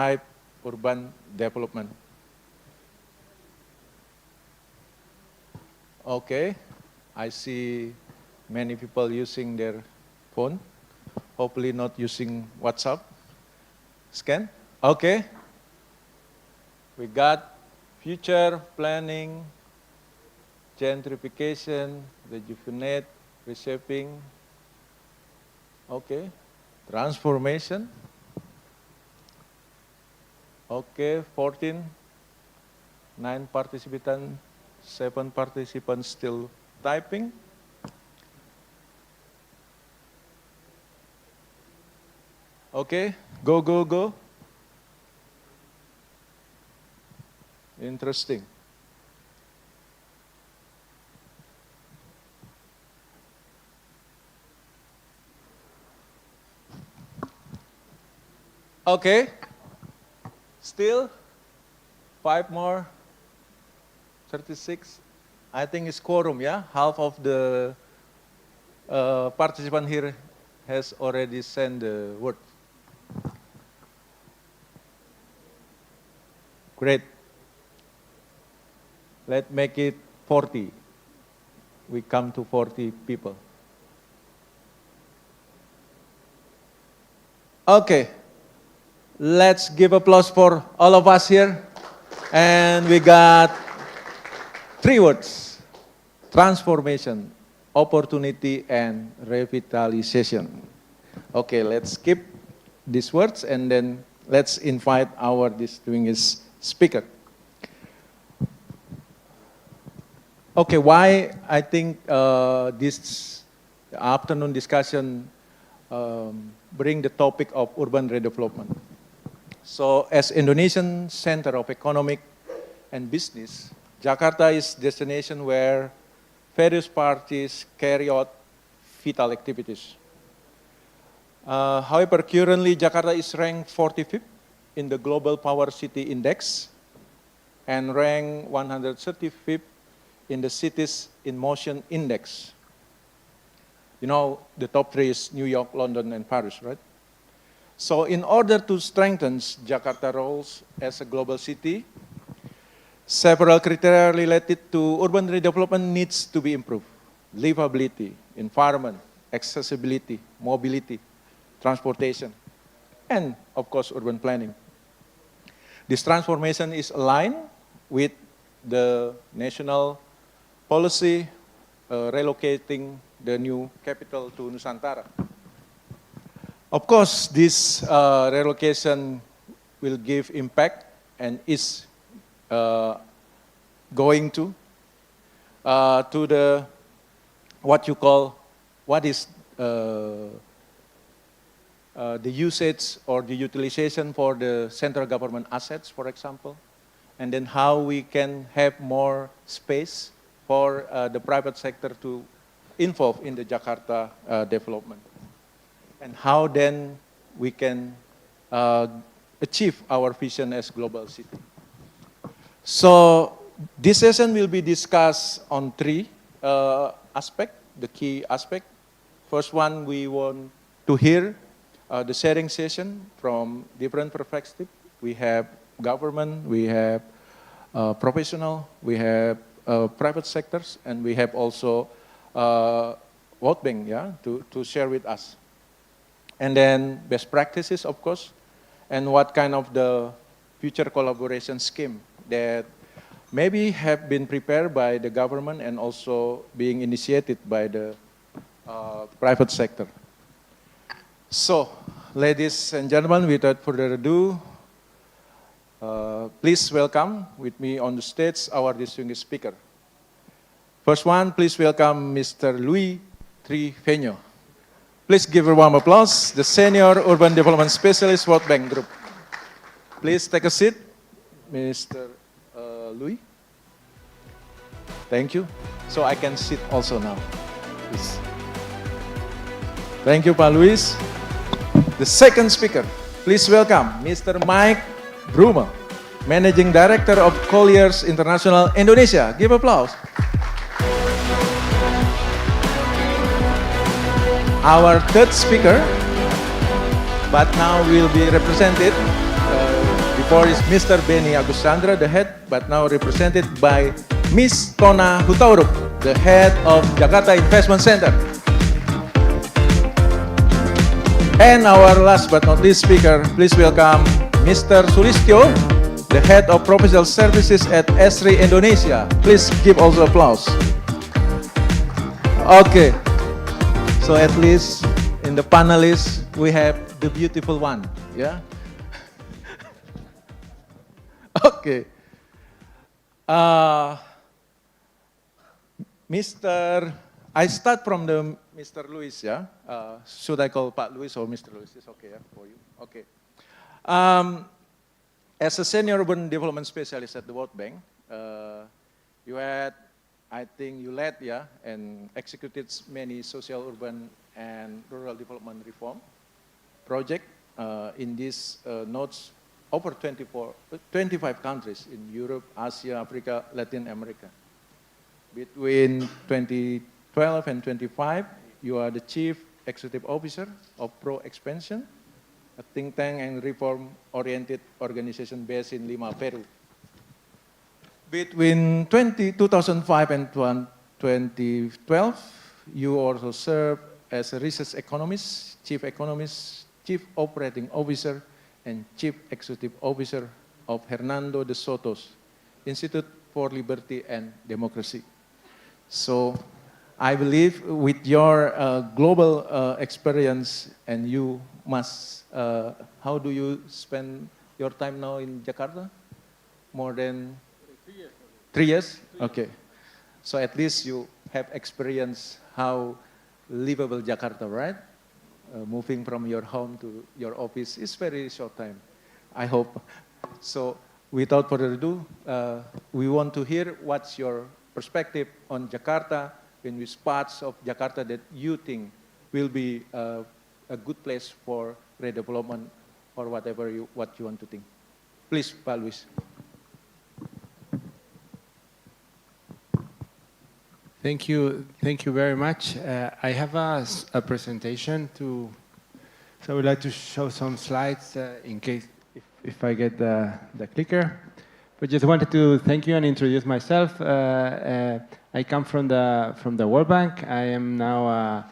type urban development. Okay, I see many people using their phone, hopefully not using WhatsApp. Scan? Okay. We got future planning, gentrification, rejuvenate, reshaping. Okay. Transformation. Okay, 14. 9 participants, 7 participants still typing. Okay, go, go, go. Interesting. Okay, still 5 more, 36. I think it's quorum, yeah? Half of the participant here has already sent the word. Great. Let's make it 40. We come to 40 people. Okay. Let's give applause for all of us here. And we got 3 words: transformation, opportunity, and revitalization. Okay, let's skip these words and then let's invite our distinguished speaker. Okay, why I think this afternoon discussion bring the topic of urban redevelopment. So as Indonesian center of economic and business, Jakarta is destination where various parties carry out vital activities. However, currently Jakarta is ranked 45th in the Global Power City Index and ranked 135th in the Cities in Motion Index. You know, the top 3 is New York, London, and Paris, right? So in order to strengthen Jakarta's role as a global city, several criteria related to urban redevelopment needs to be improved. Livability, environment, accessibility, mobility, transportation, and of course urban planning. This transformation is aligned with the national policy relocating the new capital to Nusantara. Of course, this relocation will give impact and is going to the what is the usage or the utilization for the central government assets, for example, and then how we can have more space for the private sector to involve in the Jakarta development. And how then we can achieve our vision as global city. So this session will be discussed on 3 aspects, the key aspect. First one, we want to hear the sharing session from different perspectives. We have government, we have professional, we have private sectors, and we have also vote bank, yeah, to share with us. And then best practices, of course, and what kind of the future collaboration scheme that maybe have been prepared by the government and also being initiated by the private sector. So, ladies and gentlemen, without further ado, please welcome with me on the stage our distinguished speaker. First one, please welcome Mr. Luis Triveno. Please give a warm applause, the Senior Urban Development Specialist World Bank Group. Please take a seat, Mr. Luis. Thank you. So I can sit also now. Please. Thank you, Pak Luis. The second speaker, please welcome Mr. Mike Broomell, Managing Director of Colliers International Indonesia. Give applause. Our third speaker, but now will be represented before is Mr. Benni Aguscandra, the head, but now represented by Ms. Tona Hutauruk, the head of Jakarta Investment Center. And our last but not least speaker, please welcome Mr. Sulistyo, the head of Provincial Services at Esri, Indonesia. Please give also applause. Okay, so at least in the panelists, we have the beautiful one, yeah? Okay. I start from the Mr. Luis, yeah? Should I call Pak Luis or Mr. Luis? It's okay, yeah, for you? Okay. As a senior urban development specialist at the World Bank, you had, I think you led, yeah, and executed many social, urban, and rural development reform project in these nodes over 25 countries in Europe, Asia, Africa, Latin America. Between 2012 and 25, you are the Chief Executive Officer of Pro Expansion, a think tank and reform-oriented organization based in Lima, Peru. Between 2005 and 2012, you also served as a research economist, chief operating officer, and Chief Executive Officer of Hernando de Soto's Institute for Liberty and Democracy. So I believe with your global experience, and you must, how do you spend your time now in Jakarta? More than 3 years. 3 years? Okay. So at least you have experience how livable Jakarta, right? Moving from your home to your office is very short time, I hope. So without further ado, we want to hear what's your perspective on Jakarta, in which parts of Jakarta that you think will be a good place for redevelopment or whatever what you want to think. Please, Pak Luis. Thank you very much. I have a presentation so I would like to show some slides in case if I get the clicker. But just wanted to thank you and introduce myself. I come from the World Bank. I am now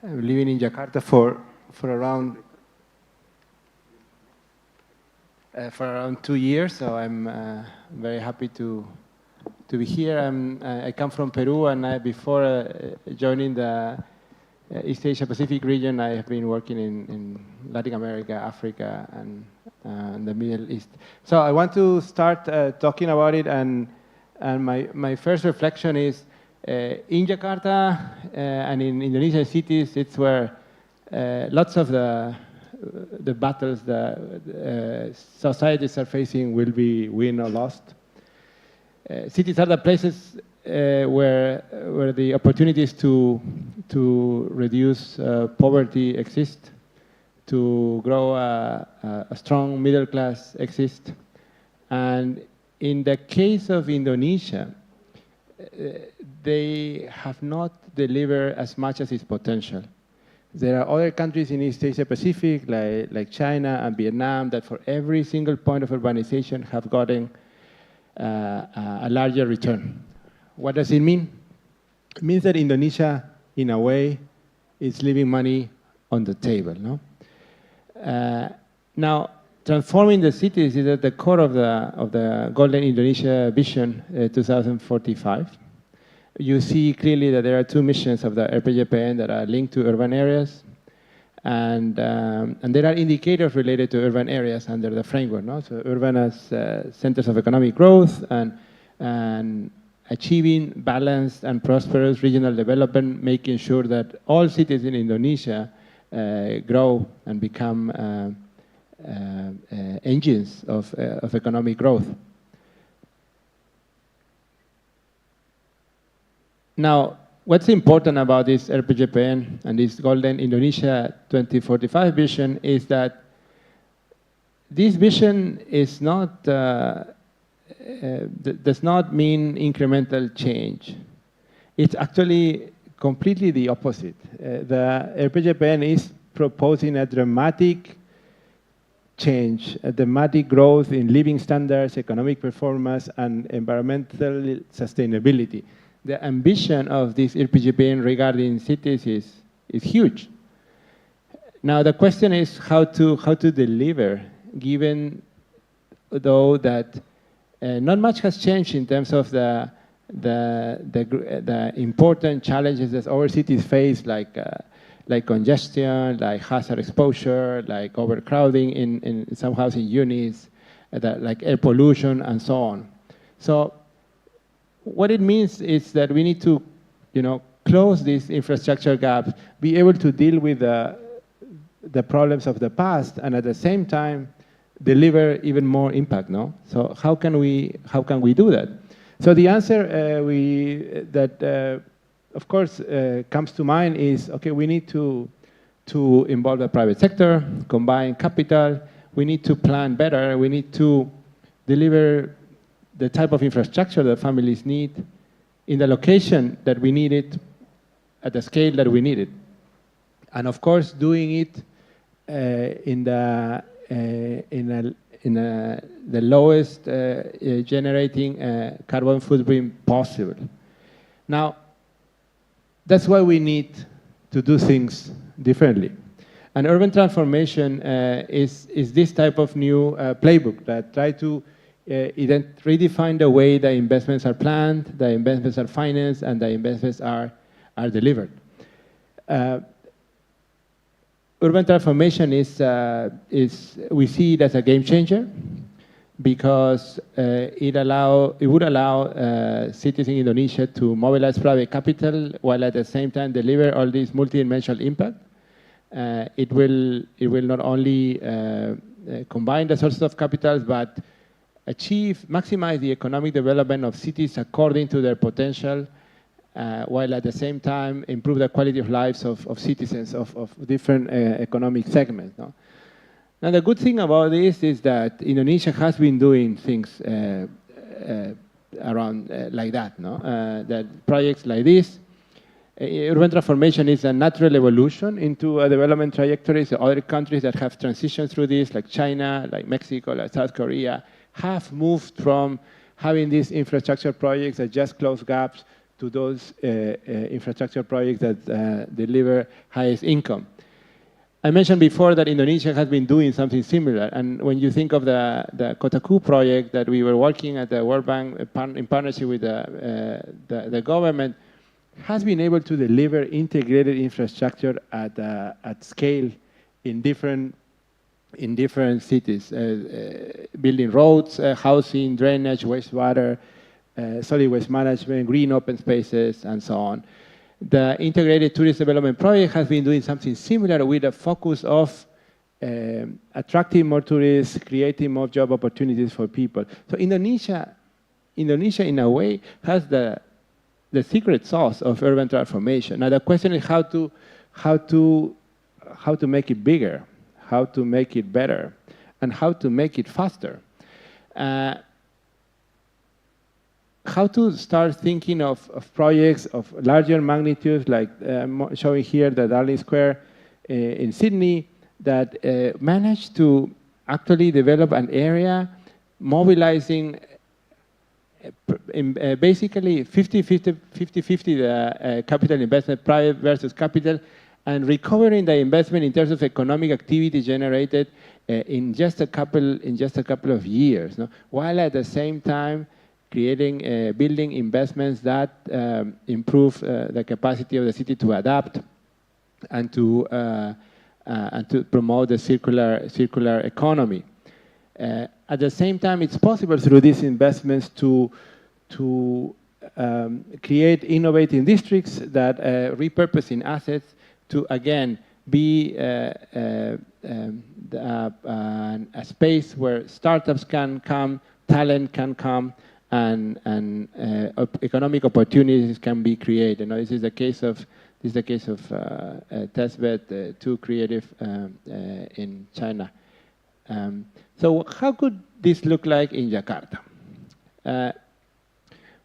living in Jakarta for around 2 years. So I'm very happy to be here. I come from Peru, and before joining the East Asia Pacific region, I have been working in Latin America, Africa, and the Middle East. So I want to start talking about it, and my first reflection is in Jakarta and in Indonesian cities, it's where lots of the battles the societies are facing will be won or lost. Cities are the places where the opportunities to reduce poverty exist, to grow a strong middle class exist. And in the case of Indonesia, they have not delivered as much as its potential. There are other countries in East Asia Pacific, like China and Vietnam, that for every single point of urbanization have gotten a larger return. What does it mean? It means that Indonesia, in a way, is leaving money on the table. No? Now, transforming the cities is at the core of the Golden Indonesia Vision 2045. You see clearly that there are two missions of the RPJPN that are linked to urban areas, and there are indicators related to urban areas under the framework. No? So urban as centers of economic growth and achieving balanced and prosperous regional development, making sure that all cities in Indonesia grow and become engines of economic growth. Now, what's important about this RPJPN and this Golden Indonesia 2045 vision is that this vision is not, does not mean incremental change. It's actually completely the opposite. The RPJPN is proposing a dramatic change, thematic growth in living standards, economic performance, and environmental sustainability. The ambition of this RPGPN regarding cities is huge. Now the question is how to deliver, given though that not much has changed in terms of the important challenges that our cities face, like congestion, like hazard exposure, like overcrowding in some housing units, like air pollution, and so on. So what it means is that we need to, close these infrastructure gaps, be able to deal with the problems of the past, and at the same time deliver even more impact. No? So how can we do that? So the answer of course, comes to mind is, okay, we need to involve the private sector, combine capital, we need to plan better, we need to deliver the type of infrastructure that families need in the location that we need it, at the scale that we need it. And of course, doing it in the lowest generating carbon footprint possible. Now, that's why we need to do things differently. And urban transformation is this type of new playbook that try to redefine the way the investments are planned, the investments are financed, and the investments are delivered. Urban transformation we see it as a game changer, because it would allow cities in Indonesia to mobilize private capital while at the same time deliver all this multidimensional impact. It will not only combine the sources of capital, but maximize the economic development of cities according to their potential, while at the same time improve the quality of lives of citizens of different economic segments. No? Now, the good thing about this is that Indonesia has been doing things around like that, no? That projects like this. Urban transformation is a natural evolution into a development trajectory. So other countries that have transitioned through this, like China, like Mexico, like South Korea, have moved from having these infrastructure projects that just close gaps to those infrastructure projects that deliver highest income. I mentioned before that Indonesia has been doing something similar, and when you think of the Kotaku project that we were working at the World Bank in partnership with the government, has been able to deliver integrated infrastructure at scale in different cities, building roads, housing, drainage, wastewater, solid waste management, green open spaces, and so on. The Integrated Tourist Development Project has been doing something similar with a focus of attracting more tourists, creating more job opportunities for people. So Indonesia in a way has the secret sauce of urban transformation. Now the question is how to make it bigger, how to make it better, and how to make it faster. How to start thinking of projects of larger magnitudes, like showing here the Darling Square in Sydney, that managed to actually develop an area mobilizing basically 50-50 the capital investment, private versus capital, and recovering the investment in terms of economic activity generated in just a couple of years, no? While at the same time building investments that improve the capacity of the city to adapt and to promote the circular economy. At the same time, it's possible through these investments to create innovative districts that repurposing assets to again be a space where startups can come, talent can come, and economic opportunities can be created. Now, this is the case of Testbed 2 Creative in China. So how could this look like in Jakarta?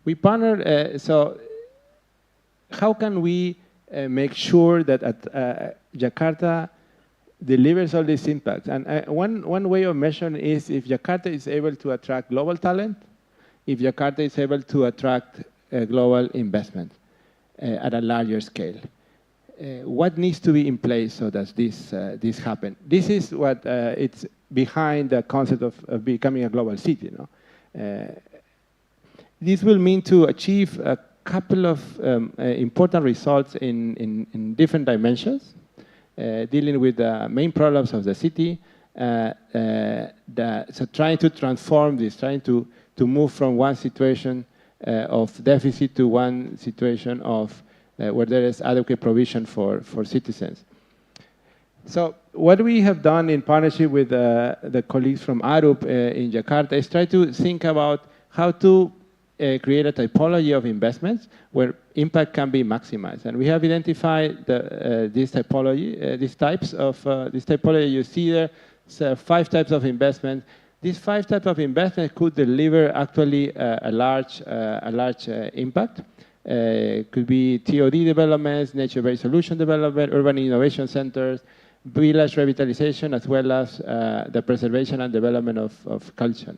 We partnered, so how can we make sure that at Jakarta delivers all these impacts. And one way of measuring is if Jakarta is able to attract global talent, if Jakarta is able to attract global investment at a larger scale. What needs to be in place so that this happen? This is what it's behind the concept of becoming a global city. This will mean to achieve a couple of important results in different dimensions, dealing with the main problems of the city, so trying to transform this, trying to move from one situation of deficit to one situation of where there is adequate provision for citizens. So what we have done in partnership with the colleagues from ARUP in Jakarta is try to think about how to create a typology of investments where impact can be maximized. And we have identified this typology, these types of, this typology you see there, so 5 types of investment. These 5 types of investment could deliver actually a large impact. Could be TOD developments, nature-based solution development, urban innovation centers, village revitalization, as well as the preservation and development of culture.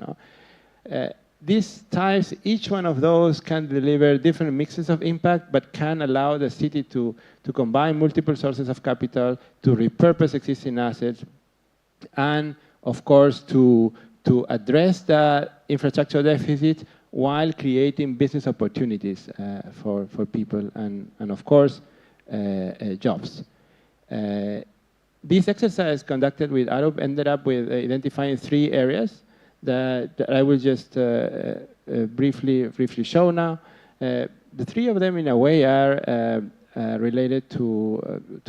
These types, each one of those can deliver different mixes of impact, but can allow the city to combine multiple sources of capital, to repurpose existing assets, and of course to address the infrastructure deficit while creating business opportunities for people and of course jobs. This exercise conducted with ARUP ended up with identifying 3 areas that I will just briefly show now. The 3 of them, in a way, are related to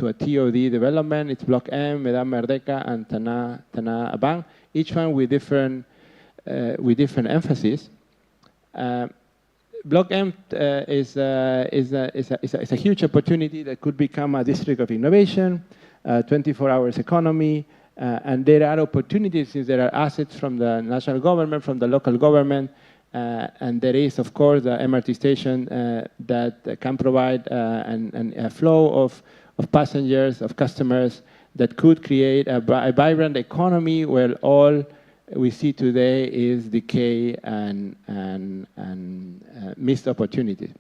a TOD development. It's Block M, Medan Merdeka, and Tanah Abang. Each one with different emphasis. Block M is a huge opportunity that could become a district of innovation, 24 hours economy. And there are opportunities since there are assets from the national government, from the local government, and there is, of course, the MRT station that can provide a flow of passengers, of customers, that could create a vibrant economy where all we see today is decay and missed opportunities.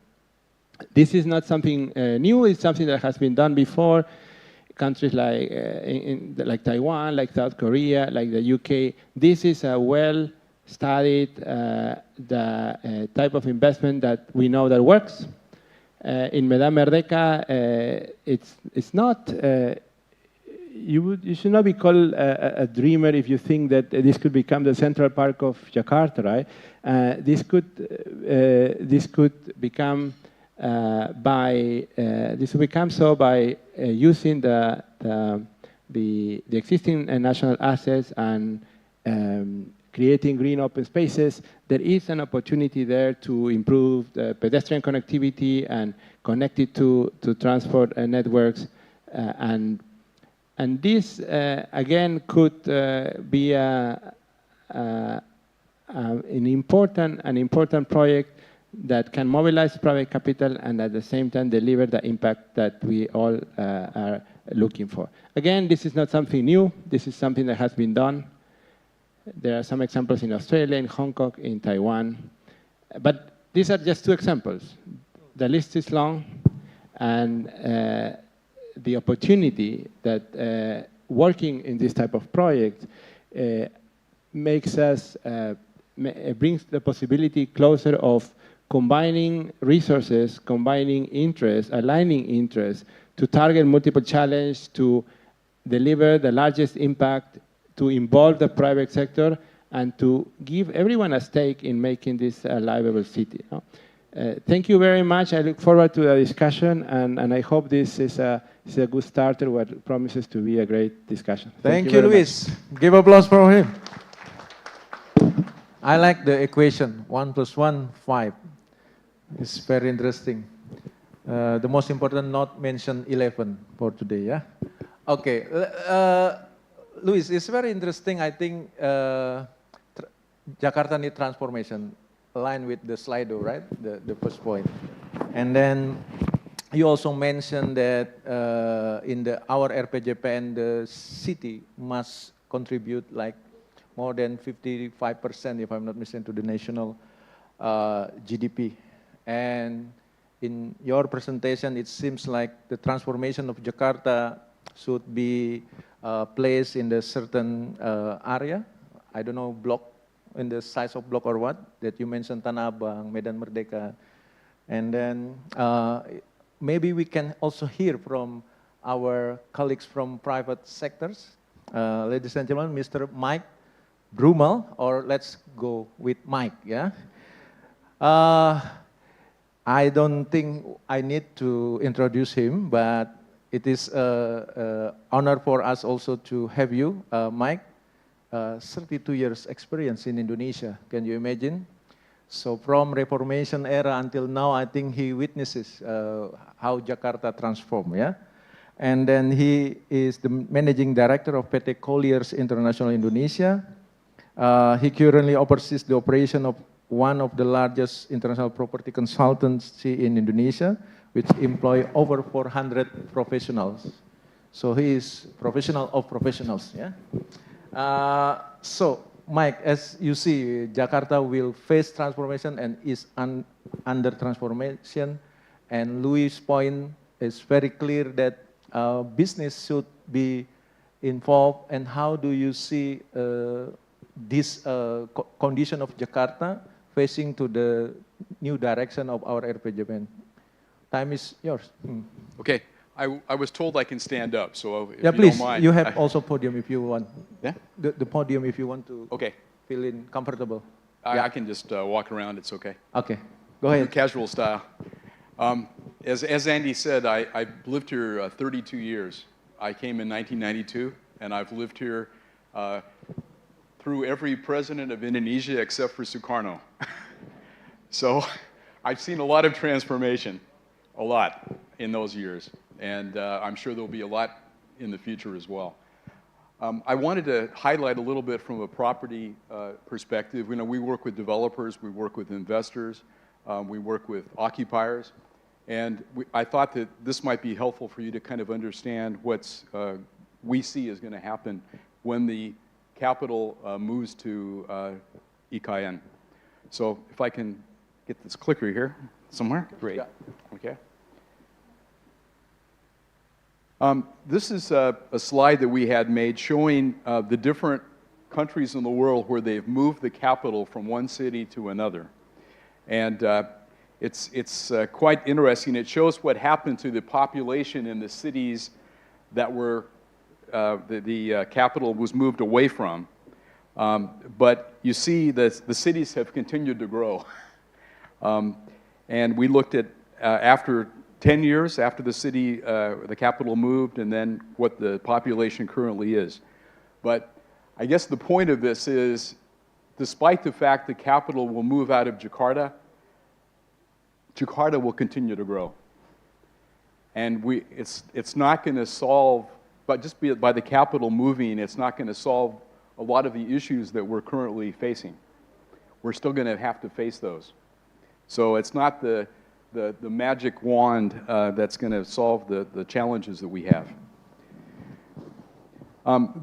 This is not something new, it's something that has been done before. Countries like Taiwan, like South Korea, like the UK. This is a well-studied type of investment that we know that works. In Medan Merdeka, it's not. You should not be called a dreamer if you think that this could become the Central Park of Jakarta, right? This could become. This will become so by using the existing national assets and creating green open spaces. There is an opportunity there to improve the pedestrian connectivity and connect it to transport networks, and this again could be an important project that can mobilize private capital and at the same time deliver the impact that we all are looking for. Again, this is not something new. This is something that has been done. There are some examples in Australia, in Hong Kong, in Taiwan. But these are just 2 examples. The list is long, and the opportunity that working in this type of project makes us, brings the possibility closer of combining resources, combining interests, aligning interests to target multiple challenges, to deliver the largest impact, to involve the private sector, and to give everyone a stake in making this a livable city. Thank you very much. I look forward to the discussion, and I hope this is a good starter, what promises to be a great discussion. Thank you, Luis. Give applause for him. I like the equation, 1 + 1, 5. It's very interesting. The most important not mention 11 for today, yeah? Okay, Luis, it's very interesting. I think Jakarta need transformation, aligned with the Slido, right? The first point. And then you also mentioned that in our RPJPN, the city must contribute like more than 55%, if I'm not mistaken, to the national GDP. And in your presentation, it seems like the transformation of Jakarta should be placed in a certain area. I don't know, block, in the size of block or what, that you mentioned Tanah Abang, Medan Merdeka. And then maybe we can also hear from our colleagues from private sectors. Ladies and gentlemen, Mr. Mike Broomell, or let's go with Mike, yeah? I don't think I need to introduce him, but it is an honor for us also to have you, Mike. 32 years experience in Indonesia, can you imagine? So from Reformation era until now, I think he witnesses how Jakarta transformed, yeah? And then he is the managing director of PT Colliers International Indonesia. He currently oversees the operation of one of the largest international property consultancy in Indonesia, which employ over 400 professionals. So he is professional of professionals, yeah? So, Mike, as you see, Jakarta will face transformation and is under transformation. And Louis' point is very clear that business should be involved. And how do you see this condition of Jakarta facing to the new direction of our RPJPN? Time is yours. Okay. I was told I can stand up, so if yeah, you please, don't mind. you have also podium if you want. Yeah? The podium if you want to Okay. feel in comfortable. I can just walk around, it's okay. Okay, go ahead. Casual style. As Andy said, I lived here 32 years. I came in 1992, and I've lived here through every president of Indonesia except for Sukarno. So I've seen a lot of transformation, a lot in those years. And I'm sure there'll be a lot in the future as well. I wanted to highlight a little bit from a property perspective. You know, we work with developers, we work with investors, we work with occupiers, and I thought that this might be helpful for you to kind of understand what's we see is going to happen when the capital moves to IKN. So if I can get this clicker here somewhere, great. Yeah. Okay. This is a slide that we had made showing the different countries in the world where they've moved the capital from one city to another. And it's quite interesting. It shows what happened to the population in the cities that were the capital was moved away from. But you see that the cities have continued to grow. And we looked at after 10 years after the city, the capital moved, and then what the population currently is. But I guess the point of this is, despite the fact the capital will move out of Jakarta, Jakarta will continue to grow. And it's not going to solve, but just by the capital moving, it's not going to solve a lot of the issues that we're currently facing. We're still going to have to face those. So it's not the magic wand that's going to solve the challenges that we have.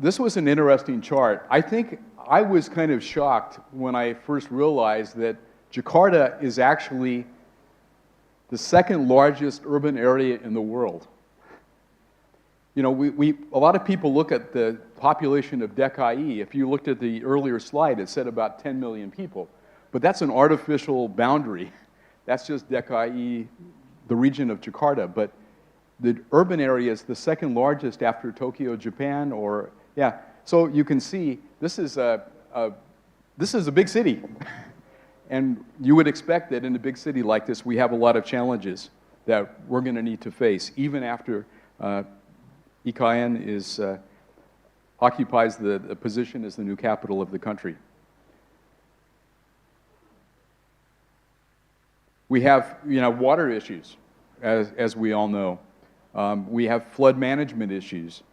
This was an interesting chart. I think I was kind of shocked when I first realized that Jakarta is actually the second largest urban area in the world. You know, a lot of people look at the population of DKI. If you looked at the earlier slide, it said about 10 million people. But that's an artificial boundary. That's just DKI, the region of Jakarta. But the urban area is the second largest after Tokyo, Japan, or, yeah. So you can see this is a big city. And you would expect that in a big city like this, we have a lot of challenges that we're going to need to face, even after IKN occupies the position as the new capital of the country. We have, you know, water issues, as we all know. We have flood management issues,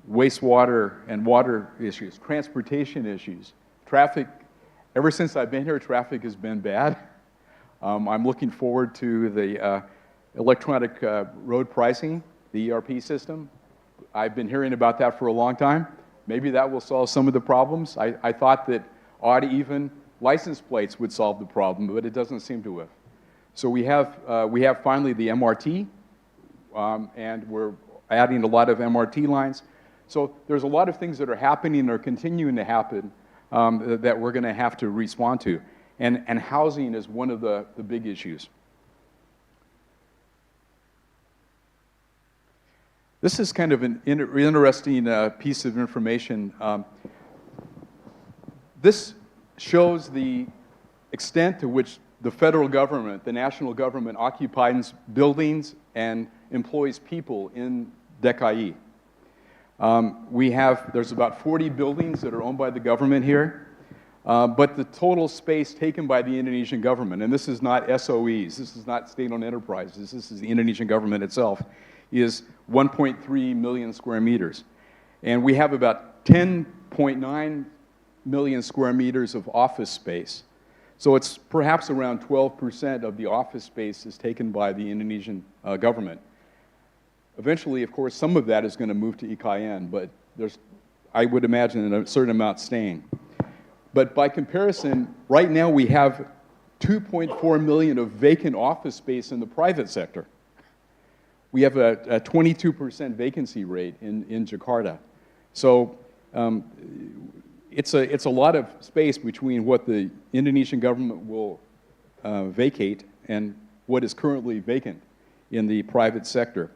wastewater and water issues, transportation issues, traffic. Ever since I've been here, traffic has been bad. I'm looking forward to the electronic road pricing, the ERP system. I've been hearing about that for a long time. Maybe that will solve some of the problems. I thought that odd even license plates would solve the problem, but it doesn't seem to have. So we have finally the MRT, and we're adding a lot of MRT lines. So there's a lot of things that are happening or continuing to happen that we're going to have to respond to. And housing is one of the big issues. This is kind of an interesting piece of information. This shows the extent to which the federal government, the national government, occupies buildings and employs people in DKI. There's about 40 buildings that are owned by the government here, but the total space taken by the Indonesian government, and this is not SOEs, this is not state-owned enterprises, this is the Indonesian government itself, is 1.3 million square meters. And we have about 10.9 million square meters of office space. So it's perhaps around 12% of the office space is taken by the Indonesian government. Eventually, of course, some of that is going to move to IKN, but I would imagine a certain amount staying. But by comparison, right now we have 2.4 million of vacant office space in the private sector. We have a 22% vacancy rate in Jakarta. So it's a lot of space between what the Indonesian government will vacate and what is currently vacant in the private sector.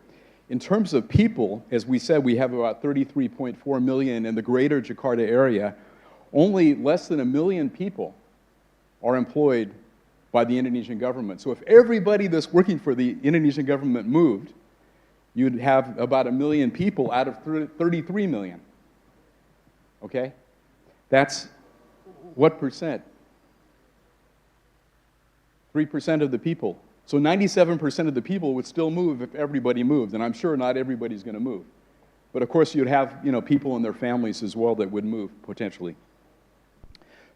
In terms of people, as we said, we have about 33.4 million in the greater Jakarta area. Only less than 1 million people are employed by the Indonesian government. So if everybody that's working for the Indonesian government moved, you'd have about 1 million people out of 33 million. Okay? That's what percent? 3% of the people. So 97% of the people would still move if everybody moved, and I'm sure not everybody's going to move. But of course, you'd have people and their families as well that would move potentially.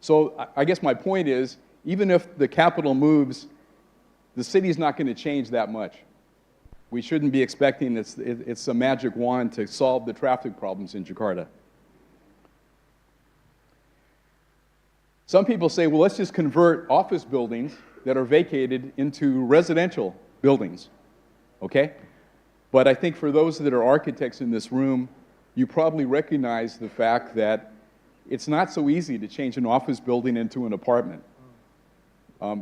So I guess my point is, even if the capital moves, the city's not going to change that much. We shouldn't be expecting it's a magic wand to solve the traffic problems in Jakarta. Some people say, well, let's just convert office buildings that are vacated into residential buildings, okay? But I think for those that are architects in this room, you probably recognize the fact that it's not so easy to change an office building into an apartment.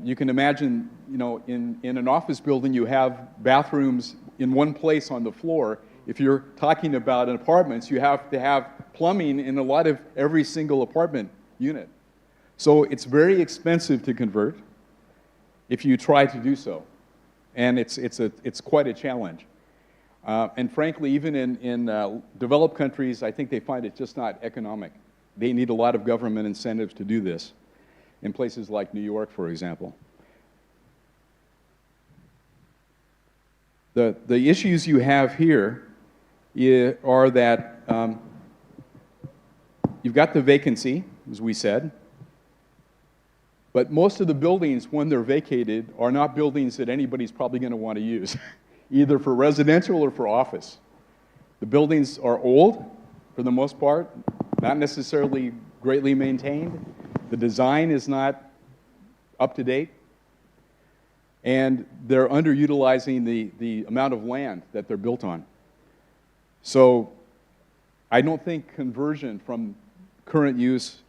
You can imagine, in an office building, you have bathrooms in one place on the floor. If you're talking about apartments, you have to have plumbing in every single apartment unit. So it's very expensive to convert if you try to do so. And it's quite a challenge. And frankly, even in developed countries, I think they find it just not economic. They need a lot of government incentives to do this, in places like New York, for example. The issues you have here are that you've got the vacancy, as we said, but most of the buildings, when they're vacated, are not buildings that anybody's probably going to want to use, either for residential or for office. The buildings are old, for the most part, not necessarily greatly maintained. The design is not up to date, and they're underutilizing the amount of land that they're built on. So I don't think conversion from current use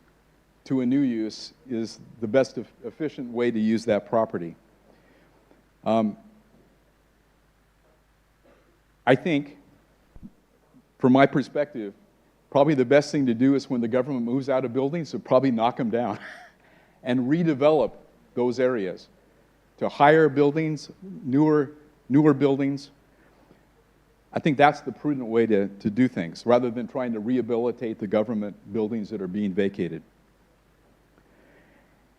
to a new use is the best efficient way to use that property. I think, from my perspective, probably the best thing to do is when the government moves out of buildings to probably knock them down and redevelop those areas to higher buildings, newer buildings. I think that's the prudent way to do things, rather than trying to rehabilitate the government buildings that are being vacated.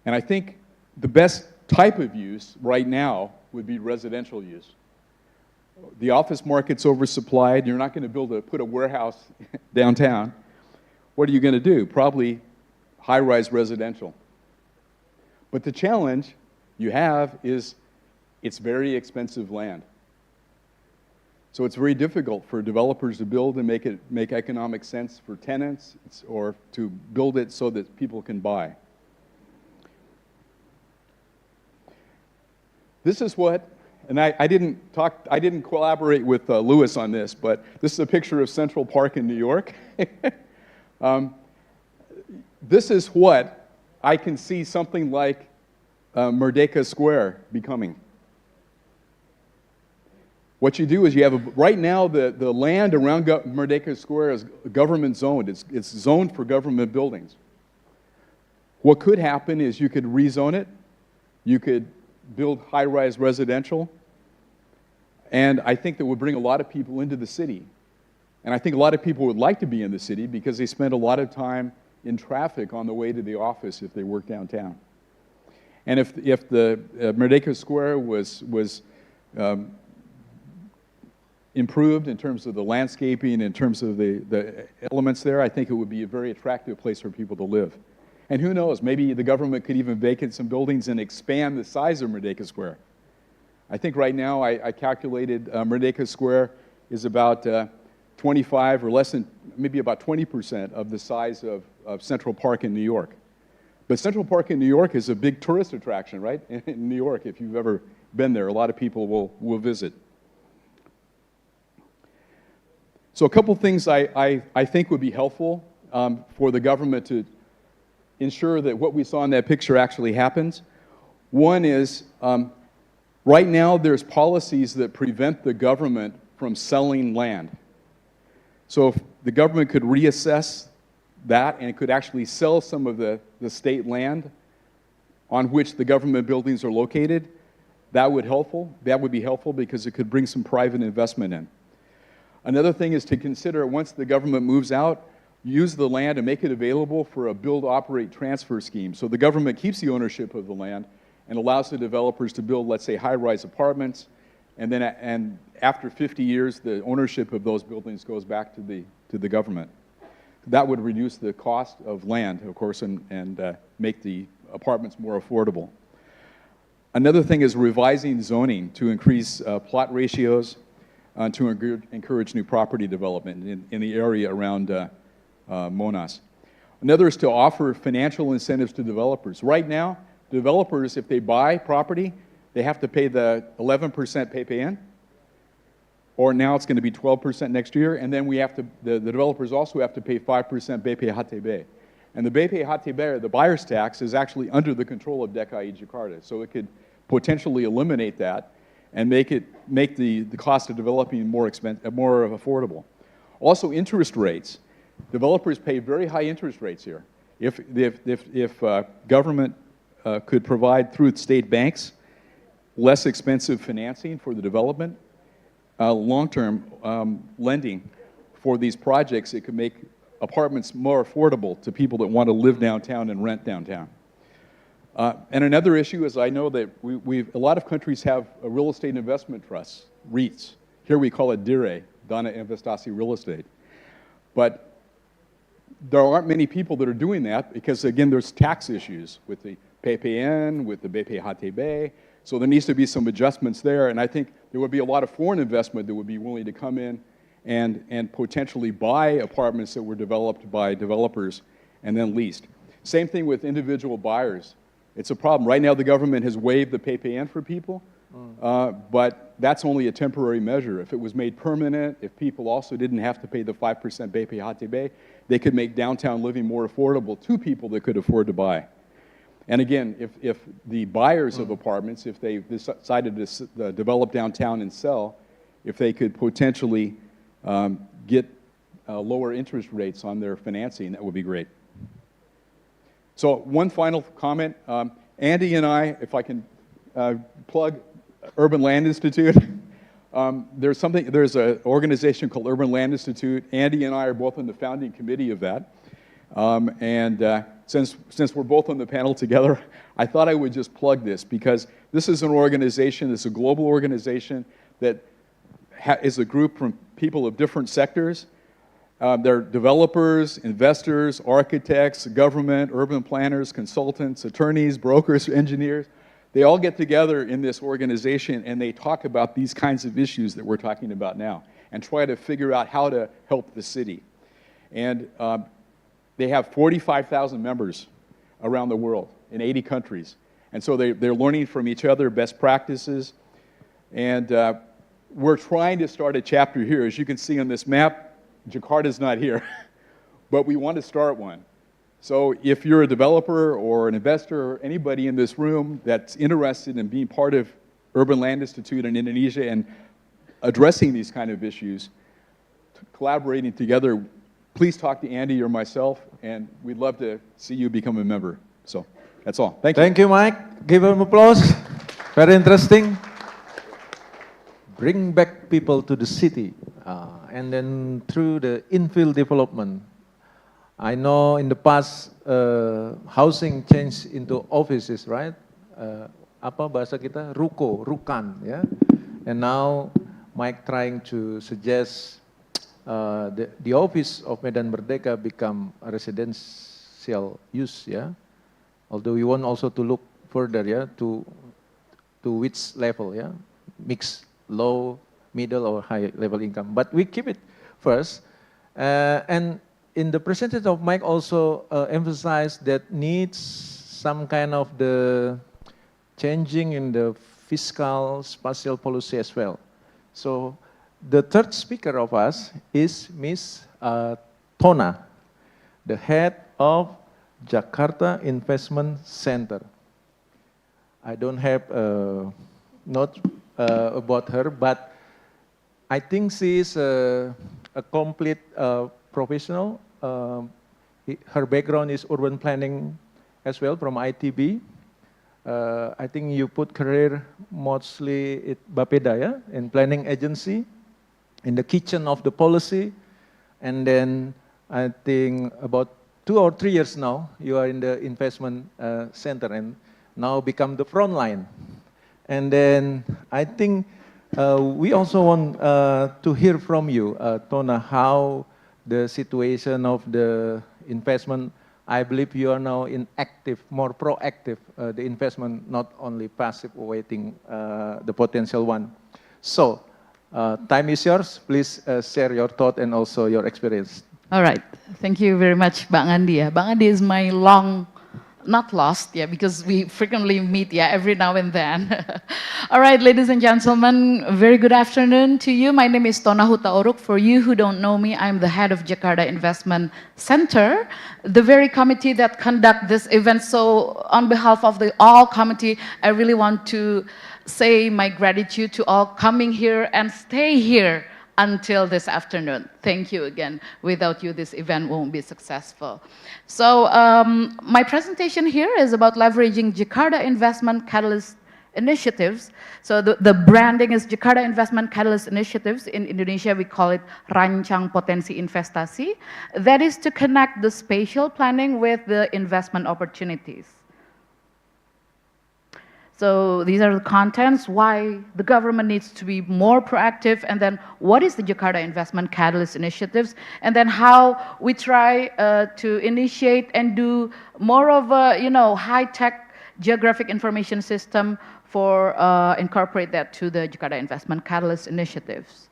And I think the best type of use right now would be residential use. The office market's oversupplied. You're not going to put a warehouse downtown. What are you going to do? Probably high-rise residential. But the challenge you have is it's very expensive land. So it's very difficult for developers to build and make economic sense for tenants, or to build it so that people can buy. This is what, and I didn't collaborate with Louis on this, but this is a picture of Central Park in New York. This is what I can see something like Merdeka Square becoming. What you do is you have, right now the land around Merdeka Square is government zoned. It's zoned for government buildings. What could happen is you could rezone it, you could build high-rise residential, and I think that would bring a lot of people into the city. And I think a lot of people would like to be in the city because they spend a lot of time in traffic on the way to the office if they work downtown. And if the Merdeka Square was improved in terms of the landscaping, in terms of the elements there, I think it would be a very attractive place for people to live. And who knows, maybe the government could even vacate some buildings and expand the size of Merdeka Square. I think right now I calculated Merdeka Square is about 25 or less than, maybe about 20% of the size of Central Park in New York. But Central Park in New York is a big tourist attraction, right? In New York, if you've ever been there, a lot of people will visit. So a couple things I think would be helpful for the government to ensure that what we saw in that picture actually happens. One is, right now there's policies that prevent the government from selling land. So if the government could reassess that and it could actually sell some of the state land on which the government buildings are located, that would be helpful because it could bring some private investment in. Another thing is to consider, once the government moves out, use the land and make it available for a build, operate, transfer scheme. So the government keeps the ownership of the land and allows the developers to build, let's say, high-rise apartments, and then after 50 years, the ownership of those buildings goes back to the government. That would reduce the cost of land, of course, and make the apartments more affordable. Another thing is revising zoning to increase plot ratios, to encourage new property development in the area around Monas. Another is to offer financial incentives to developers. Right now, developers, if they buy property, they have to pay the 11% PPN, or now it's going to be 12% next year, and then the developers also have to pay 5% BPHTB. And the BPHTB, the buyer's tax, is actually under the control of DKI Jakarta, so it could potentially eliminate that and make the cost of developing more affordable. Also, interest rates. Developers pay very high interest rates here. If government could provide through state banks less expensive financing for the development, long-term lending for these projects, it could make apartments more affordable to people that want to live downtown and rent downtown. And another issue is I know that a lot of countries have real estate investment trusts, REITs. Here we call it DIRE, Dana Investasi Real Estate. But there aren't many people that are doing that because, again, there's tax issues with the PPN, with the BPHTB, so there needs to be some adjustments there, and I think there would be a lot of foreign investment that would be willing to come in and potentially buy apartments that were developed by developers and then leased. Same thing with individual buyers. It's a problem. Right now the government has waived the PPN for people, but that's only a temporary measure. If it was made permanent, if people also didn't have to pay the 5% BPHTB, they could make downtown living more affordable to people that could afford to buy. And again, if the buyers of apartments, if they decided to develop downtown and sell, if they could potentially get lower interest rates on their financing, that would be great. So one final comment. Andy and I, if I can plug Urban Land Institute, there's an organization called Urban Land Institute. Andy and I are both on the founding committee of that. Since we're both on the panel together, I thought I would just plug this because this is an organization, it's a global organization that is a group from people of different sectors. They're developers, investors, architects, government, urban planners, consultants, attorneys, brokers, engineers. They all get together in this organization and they talk about these kinds of issues that we're talking about now and try to figure out how to help the city. And they have 45,000 members around the world in 80 countries. And so they're learning from each other best practices. And we're trying to start a chapter here. As you can see on this map, Jakarta's not here, but we want to start one. So if you're a developer or an investor or anybody in this room that's interested in being part of Urban Land Institute in Indonesia and addressing these kind of issues, collaborating together, please talk to Andy or myself, and we'd love to see you become a member. So that's all. Thank you. Thank you, Mike. Give him applause. Very interesting. Bring back people to the city, and then through the infill development. I know in the past, housing changed into offices, right? Apa bahasa kita? Ruko, rukan, ya. And now, Mike trying to suggest the office of Medan Merdeka become a residential use, yeah. Although we want also to look further, yeah, to which level, yeah, mixed, low, middle, or high level income. But we keep it first, and in the presentation of Mike also emphasized that needs some kind of the changing in the fiscal spatial policy as well. So the third speaker of us is Miss Tona, the head of Jakarta Investment Center. I don't have a note about her, but I think she is a complete professional. Her background is urban planning as well from ITB. I think you put career mostly at Bapeda, yeah, in planning agency, in the kitchen of the policy, and then I think about 2 or 3 years now, you are in the investment center and now become the front line. And then I think we also want to hear from you, Tona, how the situation of the investment. I believe you are now in active, more proactive, the investment, not only passive awaiting the potential one. So, time is yours. Please share your thought and also your experience. All right. Thank you very much, Bang Andi. Bang Andi is my long, not lost, yeah, because we frequently meet, yeah, every now and then. All right, ladies and gentlemen, very good afternoon to you. My name is Tona Hutauruk. For you who don't know me, I'm the head of Jakarta Investment Center, the very committee that conduct this event. So on behalf of the all committee, I really want to say my gratitude to all coming here and stay here until this afternoon. Thank you again. Without you, this event won't be successful. So my presentation here is about leveraging Jakarta Investment Catalyst Initiatives. So the branding is Jakarta Investment Catalyst Initiatives. In Indonesia, we call it Rancang Potensi Investasi. That is to connect the spatial planning with the investment opportunities. So these are the contents, why the government needs to be more proactive, and then what is the Jakarta Investment Catalyst Initiatives, and then how we try to initiate and do more of a, high-tech geographic information system for incorporate that to the Jakarta Investment Catalyst Initiatives.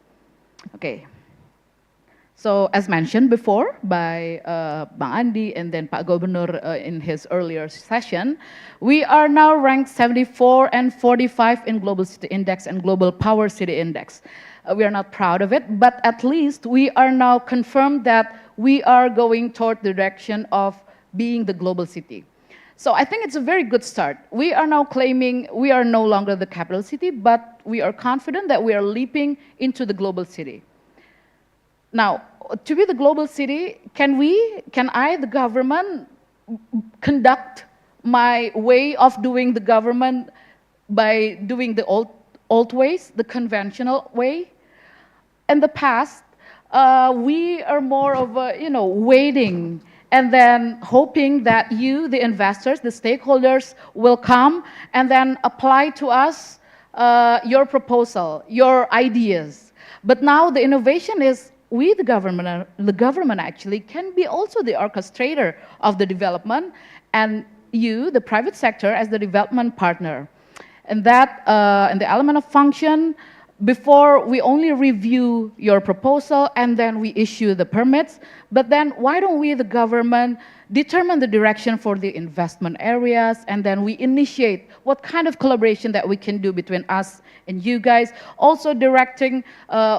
Okay. So as mentioned before by Bang Andi and then Pak Gubernur in his earlier session, we are now ranked 74 and 45 in Global City Index and Global Power City Index. We are not proud of it, but at least we are now confirmed that we are going toward the direction of being the global city. So I think it's a very good start. We are now claiming we are no longer the capital city, but we are confident that we are leaping into the global city. Now, to be the global city, can I, the government, conduct my way of doing the government by doing the old ways, the conventional way? In the past, we are more of a, waiting and then hoping that you, the investors, the stakeholders, will come and then apply to us your proposal, your ideas. But now the innovation is we, the government actually can be also the orchestrator of the development, and you, the private sector, as the development partner. And that, and the element of function, before we only review your proposal and then we issue the permits, but then why don't we, the government, determine the direction for the investment areas, and then we initiate what kind of collaboration that we can do between us and you guys, also directing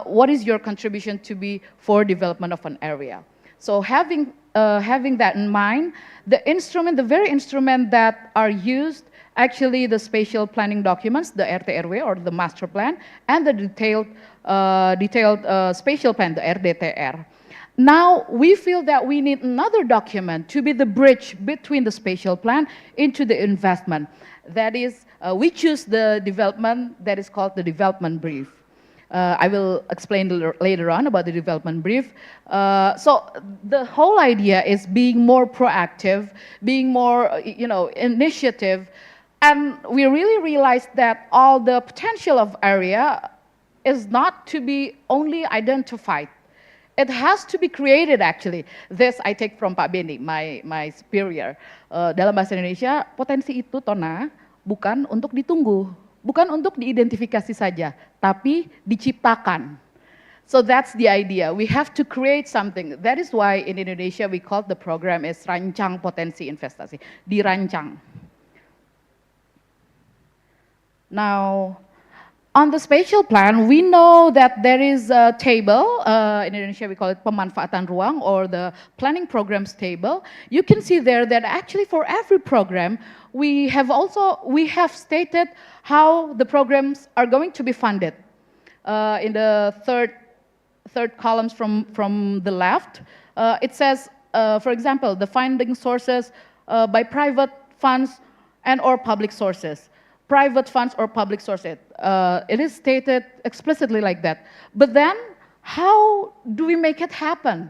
what is your contribution to be for development of an area. So having that in mind, the very instrument that are used, actually the spatial planning documents, the RTRW or the master plan, and the detailed spatial plan, the RDTR. Now we feel that we need another document to be the bridge between the spatial plan into the investment. That is, we choose the development that is called the development brief. I will explain later on about the development brief. So the whole idea is being more proactive, being more, initiative, and we really realized that all the potential of area is not to be only identified. It has to be created, actually. This I take from Pak Benni, my superior. Dalam bahasa Indonesia, potensi itu, Tona, bukan untuk ditunggu, bukan untuk diidentifikasi saja, tapi diciptakan. So that's the idea. We have to create something. That is why in Indonesia we call the program as Rancang Potensi Investasi, dirancang. Now, on the spatial plan, we know that there is a table, in Indonesia we call it pemanfaatan ruang, or the planning programs table. You can see there that actually for every program, we have stated how the programs are going to be funded. In the third columns from the left, it says, for example, the funding sources by private funds and or public sources. Private funds or public sources. It is stated explicitly like that. But then, how do we make it happen?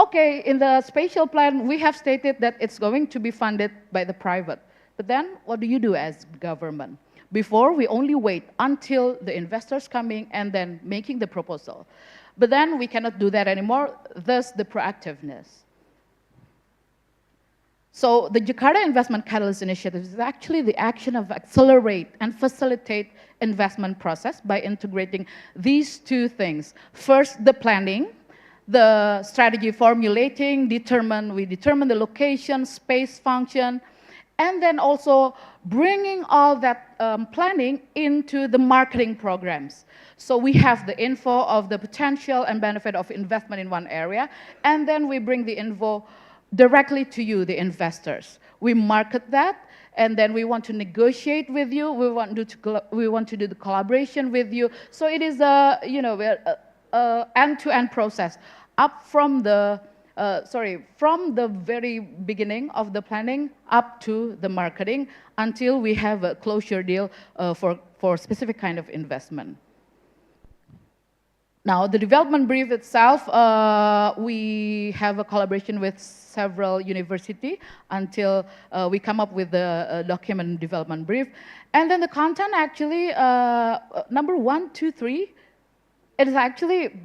Okay, in the spatial plan, we have stated that it's going to be funded by the private. But then, what do you do as government? Before, we only wait until the investors coming and then making the proposal. But then, we cannot do that anymore, thus the proactiveness. So the Jakarta Investment Catalyst Initiative is actually the action of accelerate and facilitate investment process by integrating these two things. First, the planning, the strategy formulating, we determine the location, space function, and then also bringing all that planning into the marketing programs. So we have the info of the potential and benefit of investment in one area, and then we bring the info directly to you, the investors. We market that, and then we want to negotiate with you. We want to do the collaboration with you. So it is a end-to-end process, up from the very beginning of the planning up to the marketing until we have a closure deal for specific kind of investment. Now, the development brief itself, we have a collaboration with several universities until we come up with the document development brief. And then the content actually, number 1, 2, 3, it is actually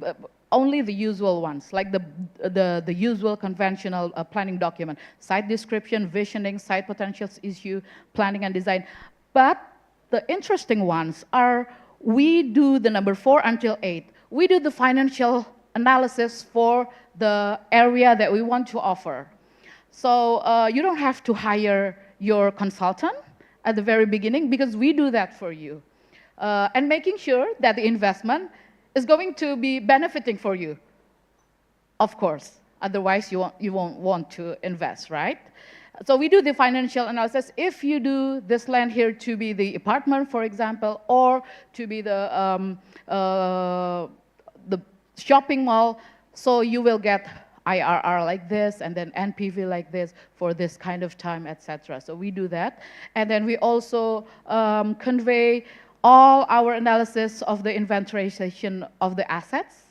only the usual ones, like the usual conventional planning document, site description, visioning, site potentials issue, planning and design. But the interesting ones are, we do the number 4 until 8. We do the financial analysis for the area that we want to offer. So you don't have to hire your consultant at the very beginning, because we do that for you. And making sure that the investment is going to be benefiting for you, of course. Otherwise, you won't want to invest, right? So we do the financial analysis. If you do this land here to be the apartment, for example, or to be the shopping mall, so you will get IRR like this, and then NPV like this for this kind of time, etc. So we do that. And then we also convey all our analysis of the inventorization of the assets.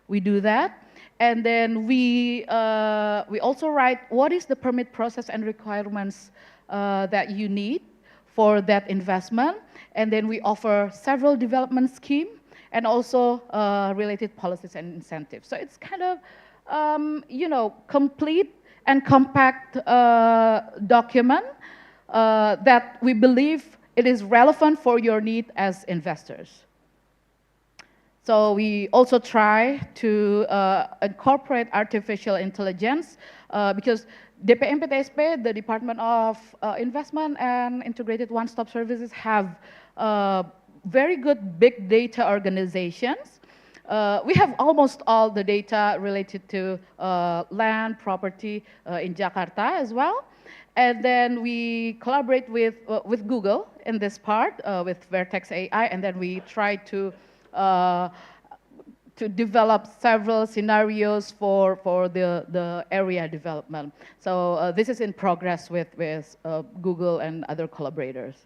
We do that. And then we also write what is the permit process and requirements that you need for that investment. And then we offer several development schemes and also related policies and incentives. So it's kind of, complete and compact document that we believe it is relevant for your need as investors. So we also try to incorporate artificial intelligence because DPMPTSP, the Department of Investment and Integrated One-Stop Services, have very good big data organizations. We have almost all the data related to land, property in Jakarta as well. And then we collaborate with Google in this part, with Vertex AI, and then we try to develop several scenarios for the area development. So this is in progress with Google and other collaborators.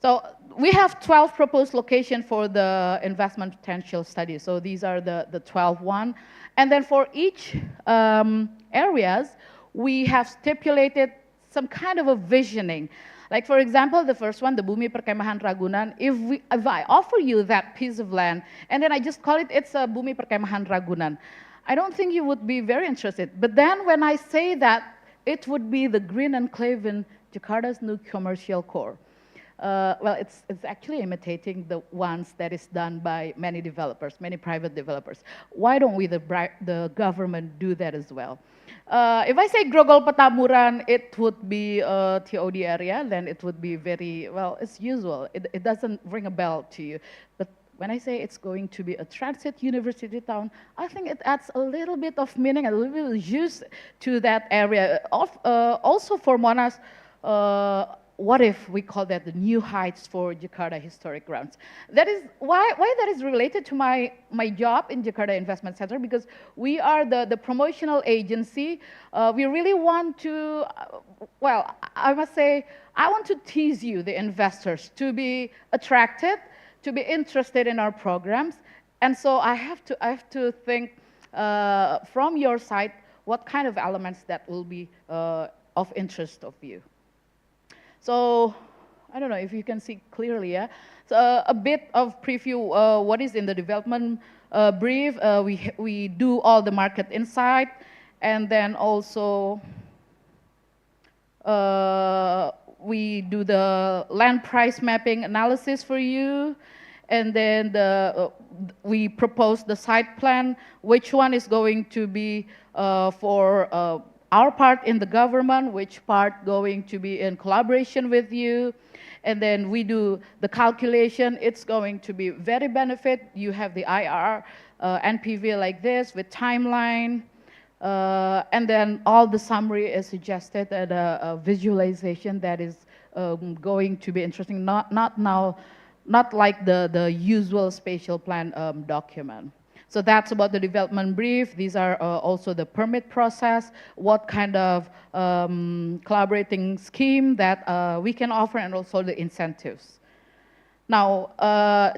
So we have 12 proposed locations for the investment potential study. So these are the 12 one. And then for each areas, we have stipulated some kind of a visioning. Like for example, the first one, the Bumi Perkemahan Ragunan, if I offer you that piece of land, and then I just call it's a Bumi Perkemahan Ragunan, I don't think you would be very interested. But then when I say that it would be the green enclave in Jakarta's new commercial core, well, it's actually imitating the ones that is done by many developers, many private developers. Why don't we, the government, do that as well? If I say Grogol Petamburan, it would be a TOD area, then it would be very, well, it's usual. It doesn't ring a bell to you. But when I say it's going to be a transit university town, I think it adds a little bit of meaning, a little bit of juice to that area. Also for Monas, what if we call that the new heights for Jakarta historic grounds? That is why that is related to my job in Jakarta Investment Center, because we are the promotional agency. We really want to, well, I must say, I want to tease you, the investors, to be attracted, to be interested in our programs. And so I have to think from your side what kind of elements that will be of interest of you. So, I don't know if you can see clearly, yeah? So a bit of preview, what is in the development brief. We do all the market insight, and then also we do the land price mapping analysis for you, and then we propose the site plan, which one is going to be for our part in the government, which part going to be in collaboration with you. And then we do the calculation. It's going to be very benefit. You have the IRR, NPV like this with timeline. And then all the summary is suggested and a visualization that is going to be interesting. Not like the usual spatial plan document. So that's about the development brief. These are also the permit process, what kind of collaborating scheme that we can offer, and also the incentives. Now,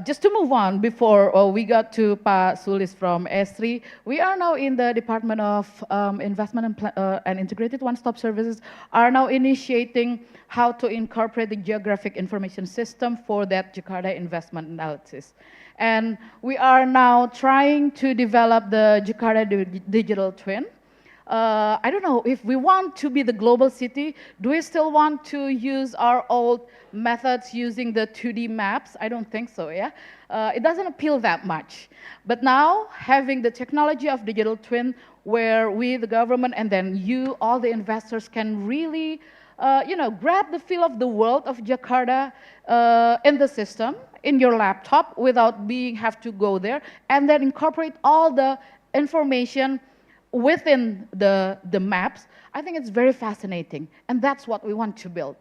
just to move on, before we got to Pa Sulis from Esri, we are now in the Department of Investment and Integrated One-Stop Services, are now initiating how to incorporate the geographic information system for that Jakarta investment analysis. And we are now trying to develop the Jakarta digital twin. I don't know, if we want to be the global city, do we still want to use our old methods using the 2D maps? I don't think so, yeah? It doesn't appeal that much. But now, having the technology of digital twin, where we, the government, and then you, all the investors, can really grab the feel of the world of Jakarta in the system, in your laptop, without have to go there, and then incorporate all the information within the maps. I think it's very fascinating, and that's what we want to build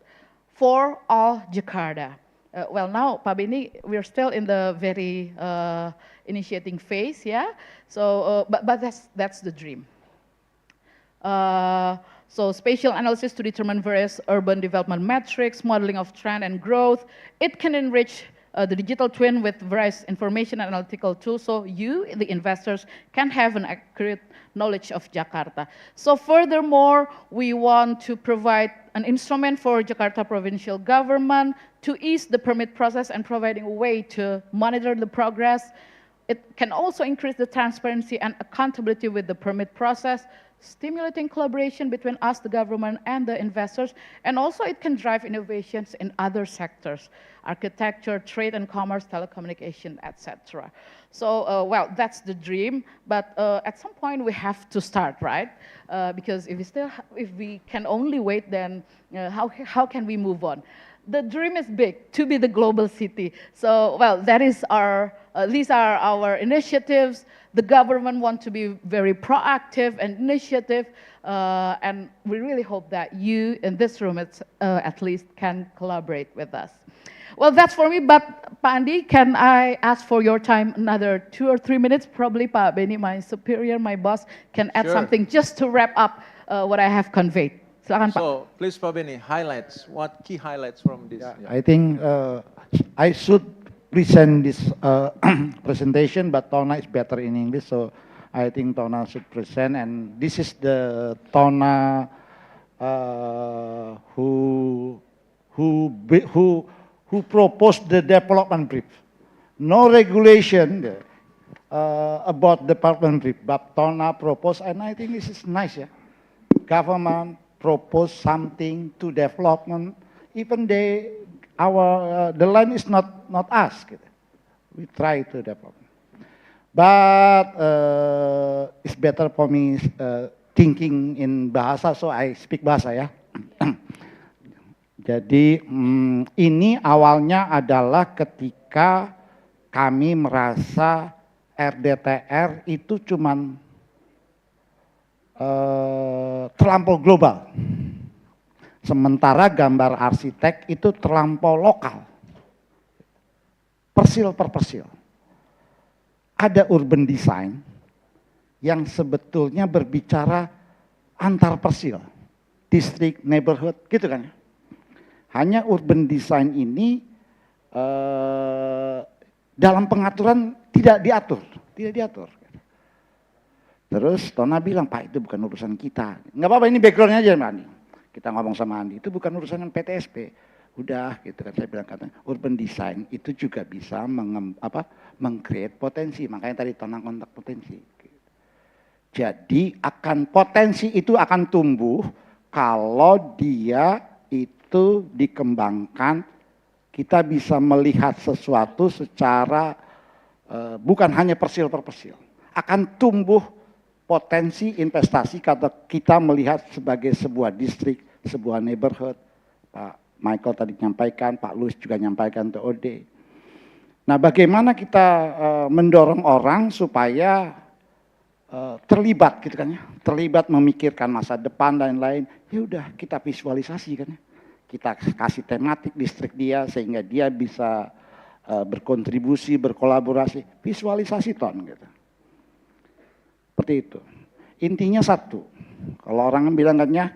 for all Jakarta. Well, now, Pa Benni, we're still in the very initiating phase, yeah? So, but that's the dream. So spatial analysis to determine various urban development metrics, modeling of trend and growth. It can enrich the digital twin with various information and analytical tools, so you, the investors, can have an accurate knowledge of Jakarta. So furthermore, we want to provide an instrument for Jakarta provincial government to ease the permit process and providing a way to monitor the progress. It can also increase the transparency and accountability with the permit process, stimulating collaboration between us, the government, and the investors, and also it can drive innovations in other sectors, architecture, trade and commerce, telecommunication, etc. So, well, that's the dream, but at some point we have to start, right? Because if we can only wait, then how can we move on? The dream is big, to be the global city. So, well, that is these are our initiatives. The government wants to be very proactive and initiative, and we really hope that you in this room at least can collaborate with us. Well, that's for me, but Pak Andi, can I ask for your time another 2 or 3 minutes? Probably Pak Benni, my superior, my boss, can add something just to wrap up what I have conveyed. Silakan, Pak. So, please, Pak Benni, what key highlights from this? Yeah, I think I should present this presentation, but Tona is better in English, so I think Tona should present. And this is the Tona who proposed the development brief. No regulation about development brief, but Tona proposed, and I think this is nice. Yeah, government propose something to development, even the land is not us. We try to develop, but it's better for me thinking in bahasa, so I speak bahasa ya. Jadi ini awalnya adalah ketika kami merasa RDTR itu cuman terlampau global. Sementara gambar arsitek itu terlampau lokal. Persil per persil. Ada urban design yang sebetulnya berbicara antar persil. Distrik, neighborhood, gitu kan. Hanya urban design ini dalam pengaturan tidak diatur. Terus Tona bilang, Pak itu bukan urusan kita. Nggak apa-apa, ini backgroundnya aja Mbak Andi. Kita ngomong sama Andi, itu bukan urusan PTSP. Udah gitu kan, saya bilang katanya, urban design itu juga bisa meng-create potensi. Makanya tadi Tona kontak potensi. Jadi potensi itu akan tumbuh kalau dia itu dikembangkan, kita bisa melihat sesuatu secara bukan hanya persil per persil. Akan tumbuh potensi investasi kalau kita melihat sebagai sebuah distrik, sebuah neighborhood. Pak Michael tadi nyampaikan, Pak Louis juga nyampaikan TOD. Nah, bagaimana kita mendorong orang supaya terlibat gitu kan ya, terlibat memikirkan masa depan dan lain-lain. Ya udah kita visualisasi kan ya. Kita kasih tematik distrik dia sehingga dia bisa berkontribusi, berkolaborasi, visualisasi gitu. Seperti itu. Intinya satu. Kalau orang bilang kan ya,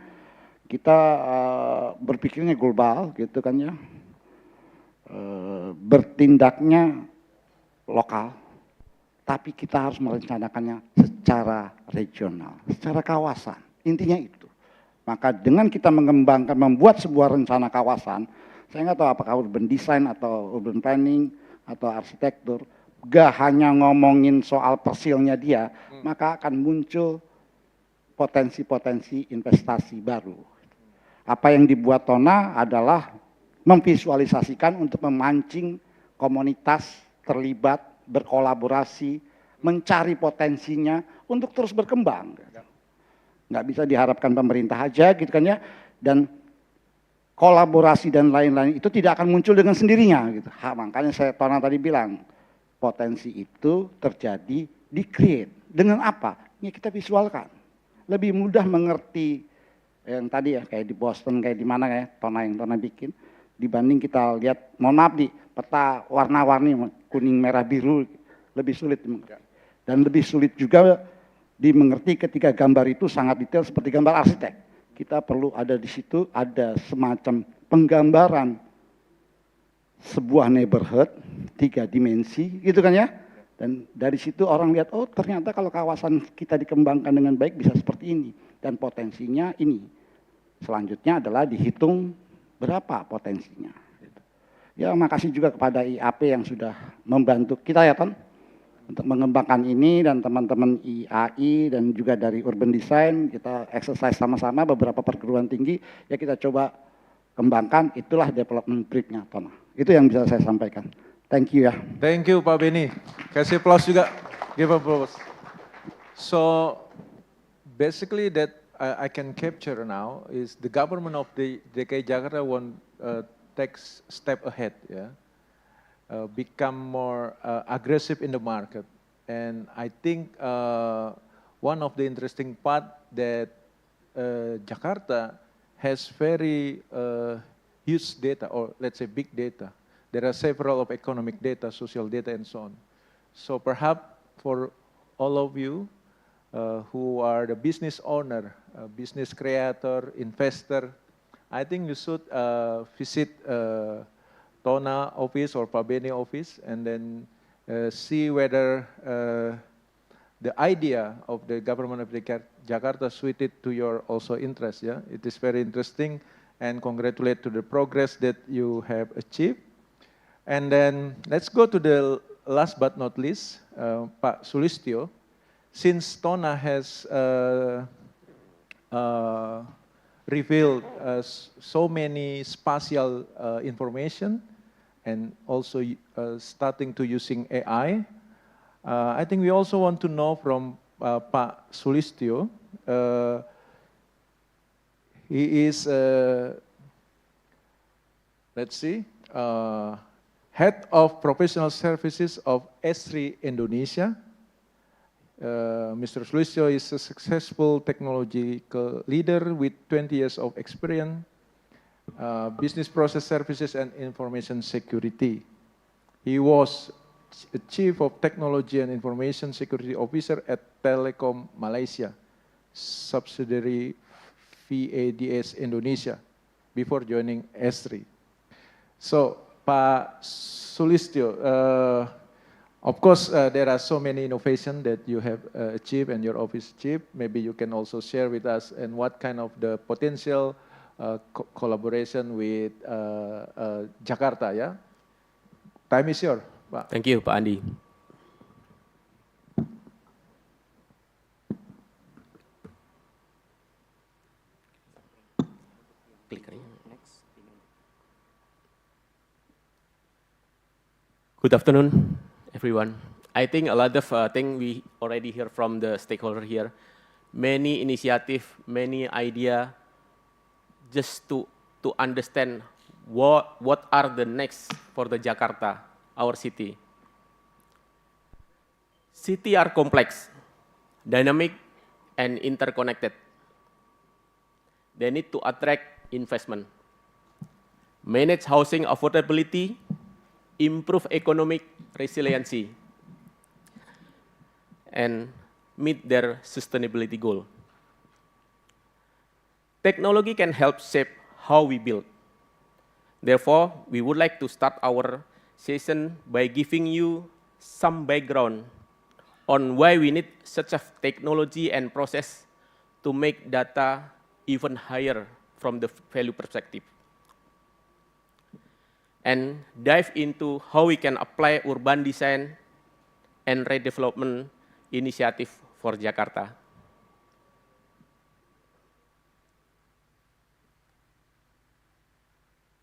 kita berpikirnya global gitu kan ya. Bertindaknya lokal. Tapi kita harus merencanakannya secara regional, secara kawasan. Intinya itu. Maka dengan kita mengembangkan, membuat sebuah rencana kawasan, saya nggak tahu apakah urban design atau urban planning atau arsitektur, gak hanya ngomongin soal persilnya dia, maka akan muncul potensi-potensi investasi baru. Apa yang dibuat Tona adalah memvisualisasikan untuk memancing komunitas terlibat, berkolaborasi, mencari potensinya untuk terus berkembang. Nggak bisa diharapkan pemerintah aja gitu kan ya, dan kolaborasi dan lain-lain itu tidak akan muncul dengan sendirinya gitu. Makanya Tona tadi bilang, potensi itu terjadi di-create. Dengan apa? Ya kita visualkan. Lebih mudah mengerti yang tadi ya, kayak di Boston, kayak di mana ya, yang Tona bikin. Dibanding kita lihat, mohon maaf di peta warna-warni, kuning, merah, biru, lebih sulit dimengerti. Dan lebih sulit juga dimengerti ketika gambar itu sangat detail seperti gambar arsitek. Kita perlu ada di situ, ada semacam penggambaran sebuah neighborhood, 3 dimensi, gitu kan ya. Dan dari situ orang lihat, oh ternyata kalau kawasan kita dikembangkan dengan baik bisa seperti ini. Dan potensinya ini. Selanjutnya adalah dihitung berapa potensinya. Ya makasih juga kepada IAP yang sudah membantu kita ya Ton. Untuk mengembangkan ini dan teman-teman IAI dan juga dari Urban Design, kita exercise sama-sama beberapa perguruan tinggi, ya kita coba kembangkan, itulah development briefnya, Tona. Itu yang bisa saya sampaikan. Thank you ya. Thank you Pak Benni. Kasih applause juga. Give applause. So basically that I can capture now is the government of the DKI Jakarta want take step ahead, yeah. Become more aggressive in the market. And I think one of the interesting part that Jakarta has very huge data, or let's say big data. There are several of economic data, social data, and so on. So perhaps for all of you who are the business owner, business creator, investor, I think you should visit Tona office or Pak Benni office and then see whether the idea of the government of Jakarta suited to your also interest. Yeah, it is very interesting, and congratulate to the progress that you have achieved. And then let's go to the last but not least, Pak Sulistyo. Since Tona has revealed so many spatial information, and also starting to using AI. I think we also want to know from Pak Sulistyo. He is, let's see, Head of Professional Services of Esri Indonesia. Mr. Sulistyo is a successful technological leader with 20 years of experience. Business process services and information security. He was a Chief of Technology and Information Security Officer at Telekom Malaysia, subsidiary VADS Indonesia, before joining Esri. So, Pak Sulistyo, of course, there are so many innovations that you have achieved and your office achieved. Maybe you can also share with us and what kind of the potential collaboration with Jakarta, ya. Time is yours, Pak. Thank you, Pak Andi. Good afternoon, everyone. I think a lot of things we already hear from the stakeholder here. Many initiative, many idea, just to understand what are the next for the Jakarta, our city. Cities are complex, dynamic, and interconnected. They need to attract investment, manage housing affordability, improve economic resiliency, and meet their sustainability goal. Technology can help shape how we build. Therefore, we would like to start our session by giving you some background on why we need such a technology and process to make data even higher from the value perspective, and dive into how we can apply urban design and redevelopment initiative for Jakarta.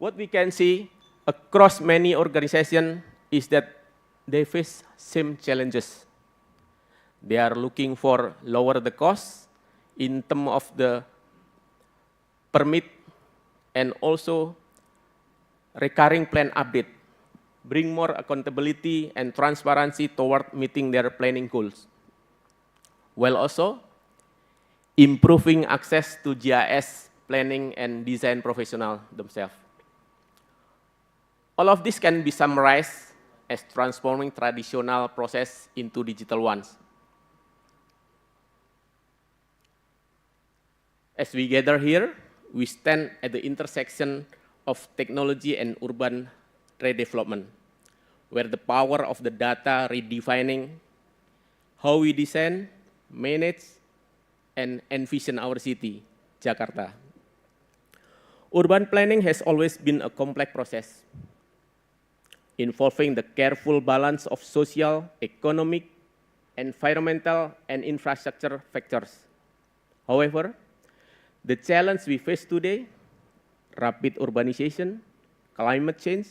What we can see across many organizations is that they face same challenges. They are looking for lower the cost in terms of the permit and also recurring plan update, bring more accountability and transparency toward meeting their planning goals, while also improving access to GIS planning and design professionals themselves. All of this can be summarized as transforming traditional process into digital ones. As we gather here, we stand at the intersection of technology and urban redevelopment, where the power of the data redefining how we design, manage, and envision our city, Jakarta. Urban planning has always been a complex process. involving the careful balance of social, economic, environmental, and infrastructure factors. However, the challenge we face today, rapid urbanization, climate change,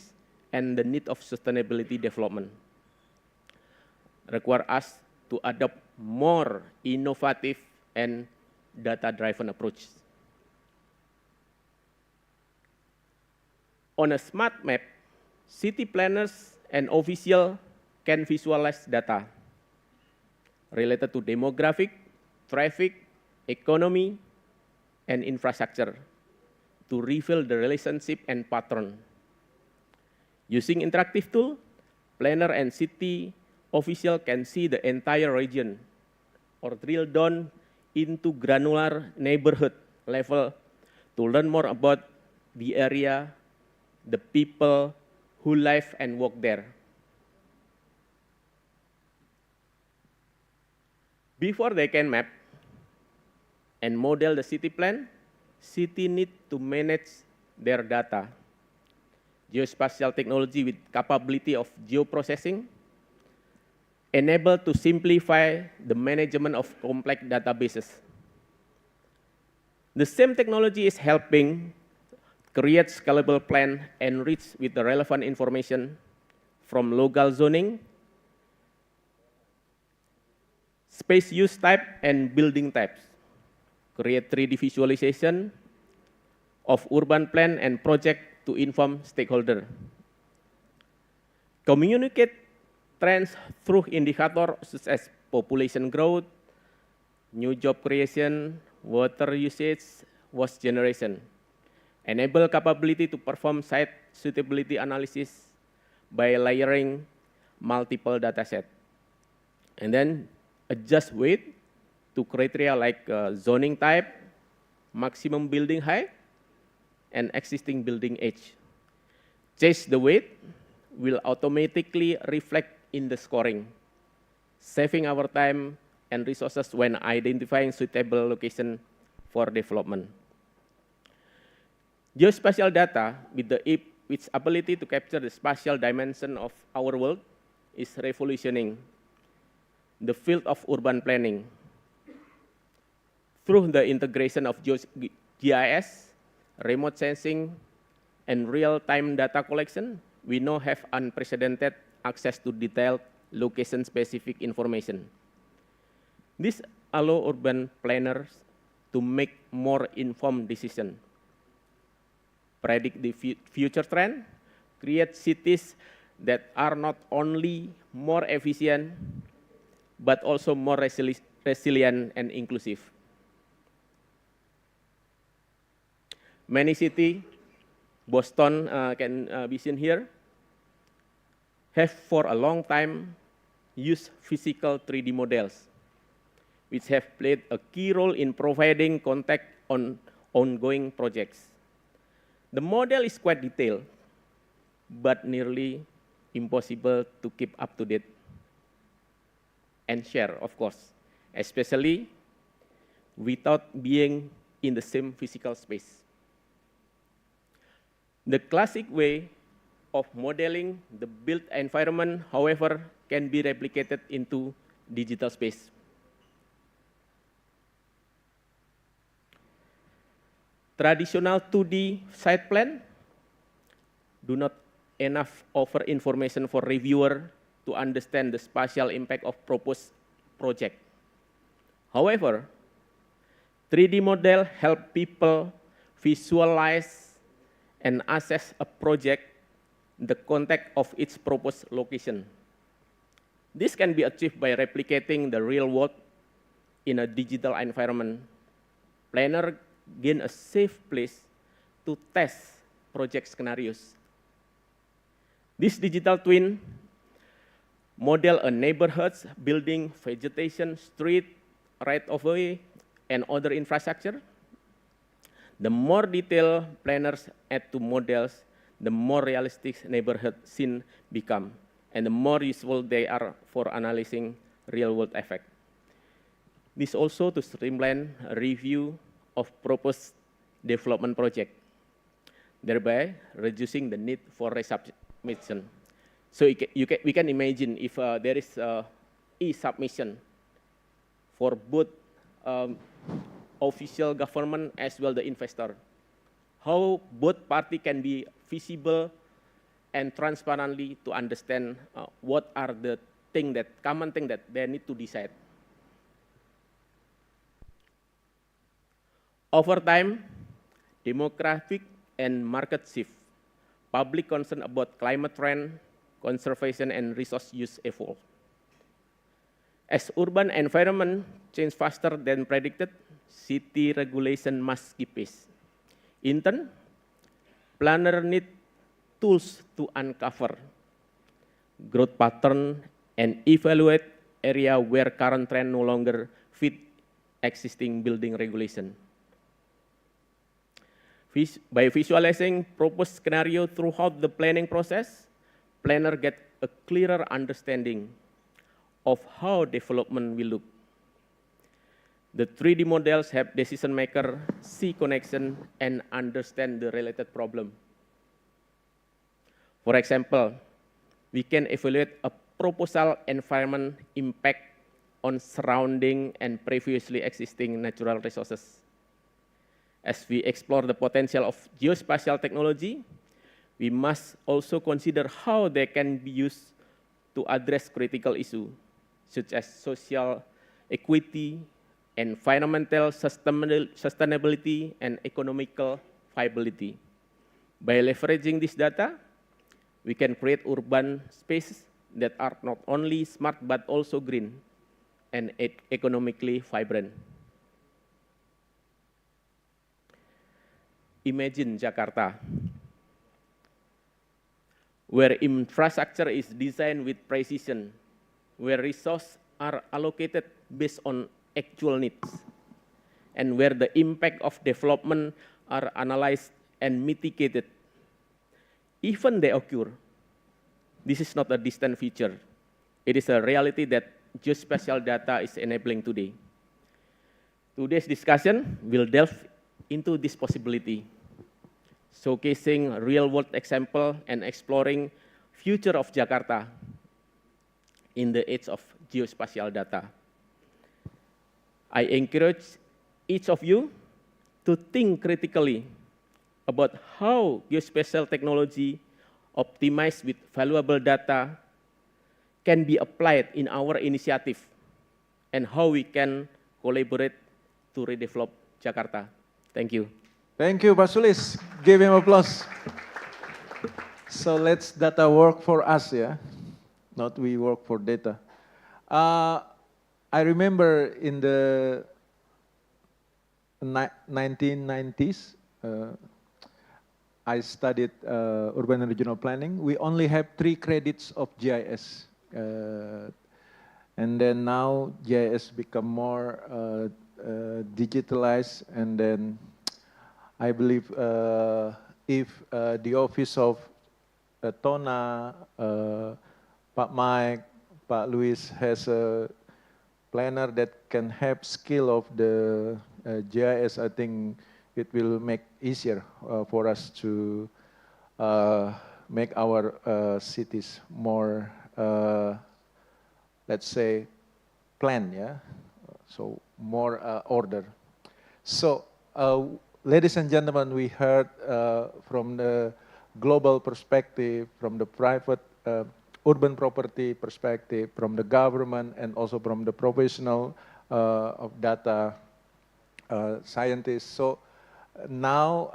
and the need of sustainability development, require us to adopt more innovative and data-driven approach. On a smart map, city planners and officials can visualize data related to demographic, traffic, economy, and infrastructure to reveal the relationship and pattern. Using interactive tool, planner and city official can see the entire region or drill down into granular neighborhood level to learn more about the area, the people who live and work there. Before they can map and model the city plan, city need to manage their data. Geospatial technology with capability of geoprocessing enable to simplify the management of complex databases. The same technology is helping create scalable plan enriched with the relevant information from local zoning, space use type, and building types. Create 3D visualization of urban plan and project to inform stakeholder. Communicate trends through indicators such as population growth, new job creation, water usage, waste generation. Enable capability to perform site suitability analysis by layering multiple dataset. And then adjust weight to criteria like zoning type, maximum building height, and existing building age. Change the weight will automatically reflect in the scoring, saving our time and resources when identifying suitable location for development. Geospatial data with its ability to capture the spatial dimension of our world is revolutionizing the field of urban planning. Through the integration of GIS, remote sensing, and real-time data collection, we now have unprecedented access to detailed location-specific information. This allows urban planners to make more informed decisions, predict the future trend, create cities that are not only more efficient, but also more resilient and inclusive. Many cities, Boston can be seen here, have for a long time used physical 3D models, which have played a key role in providing context on ongoing projects. The model is quite detailed, but nearly impossible to keep up to date and share, of course, especially without being in the same physical space. The classic way of modeling the built environment, however, can be replicated into digital space. Traditional 2D site plan do not enough offer information for reviewer to understand the spatial impact of proposed project. However, 3D model help people visualize and assess a project, the context of its proposed location. This can be achieved by replicating the real world in a digital environment. Planner gain a safe place to test project scenarios. This digital twin model a neighborhood's building, vegetation, street, right-of-way, and other infrastructure. The more detailed planners add to models, the more realistic neighborhood scene become, and the more useful they are for analyzing real-world effect. This also to streamline a review of proposed development project, thereby reducing the need for resubmission. So we can imagine if there is e-submission for both official government as well the investor, how both party can be visible and transparently to understand what are the common thing that they need to decide. Over time, demographic and market shift, public concern about climate trend, conservation and resource use evolve. As urban environment change faster than predicted, city regulation must keep pace. In turn, planner need tools to uncover growth pattern and evaluate area where current trend no longer fit existing building regulation. By visualizing proposed scenario throughout the planning process, planner get a clearer understanding of how development will look. The 3D models help decision maker see connection and understand the related problem. For example, we can evaluate a proposal environment impact on surrounding and previously existing natural resources. As we explore the potential of geospatial technology, we must also consider how they can be used to address critical issues, such as social equity, environmental sustainability, and economical viability. By leveraging this data, we can create urban spaces that are not only smart but also green and economically vibrant. Imagine Jakarta, where infrastructure is designed with precision, where resources are allocated based on actual needs, and where the impact of development are analyzed and mitigated. Even they occur, this is not a distant future. It is a reality that geospatial data is enabling today. Today's discussion will delve into this possibility, showcasing real-world example and exploring future of Jakarta in the age of geospatial data. I encourage each of you to think critically about how geospatial technology optimized with valuable data can be applied in our initiative and how we can collaborate to redevelop Jakarta. Thank you. Thank you, Pak Sulis. Give him applause. So let's data work for us, yeah? Not we work for data. I remember in the 1990s, I studied urban and regional planning. We only have 3 credits of GIS. And then now GIS become more digitalized, and then I believe if the office of Tona, Pak Mike, Pak Luis has a planner that can help skill of the GIS, I think it will make easier for us to make our cities more, let's say, planned, yeah? So more order. So, ladies and gentlemen, we heard from the global perspective, from the private urban property perspective, from the government, and also from the professional of data scientists. So now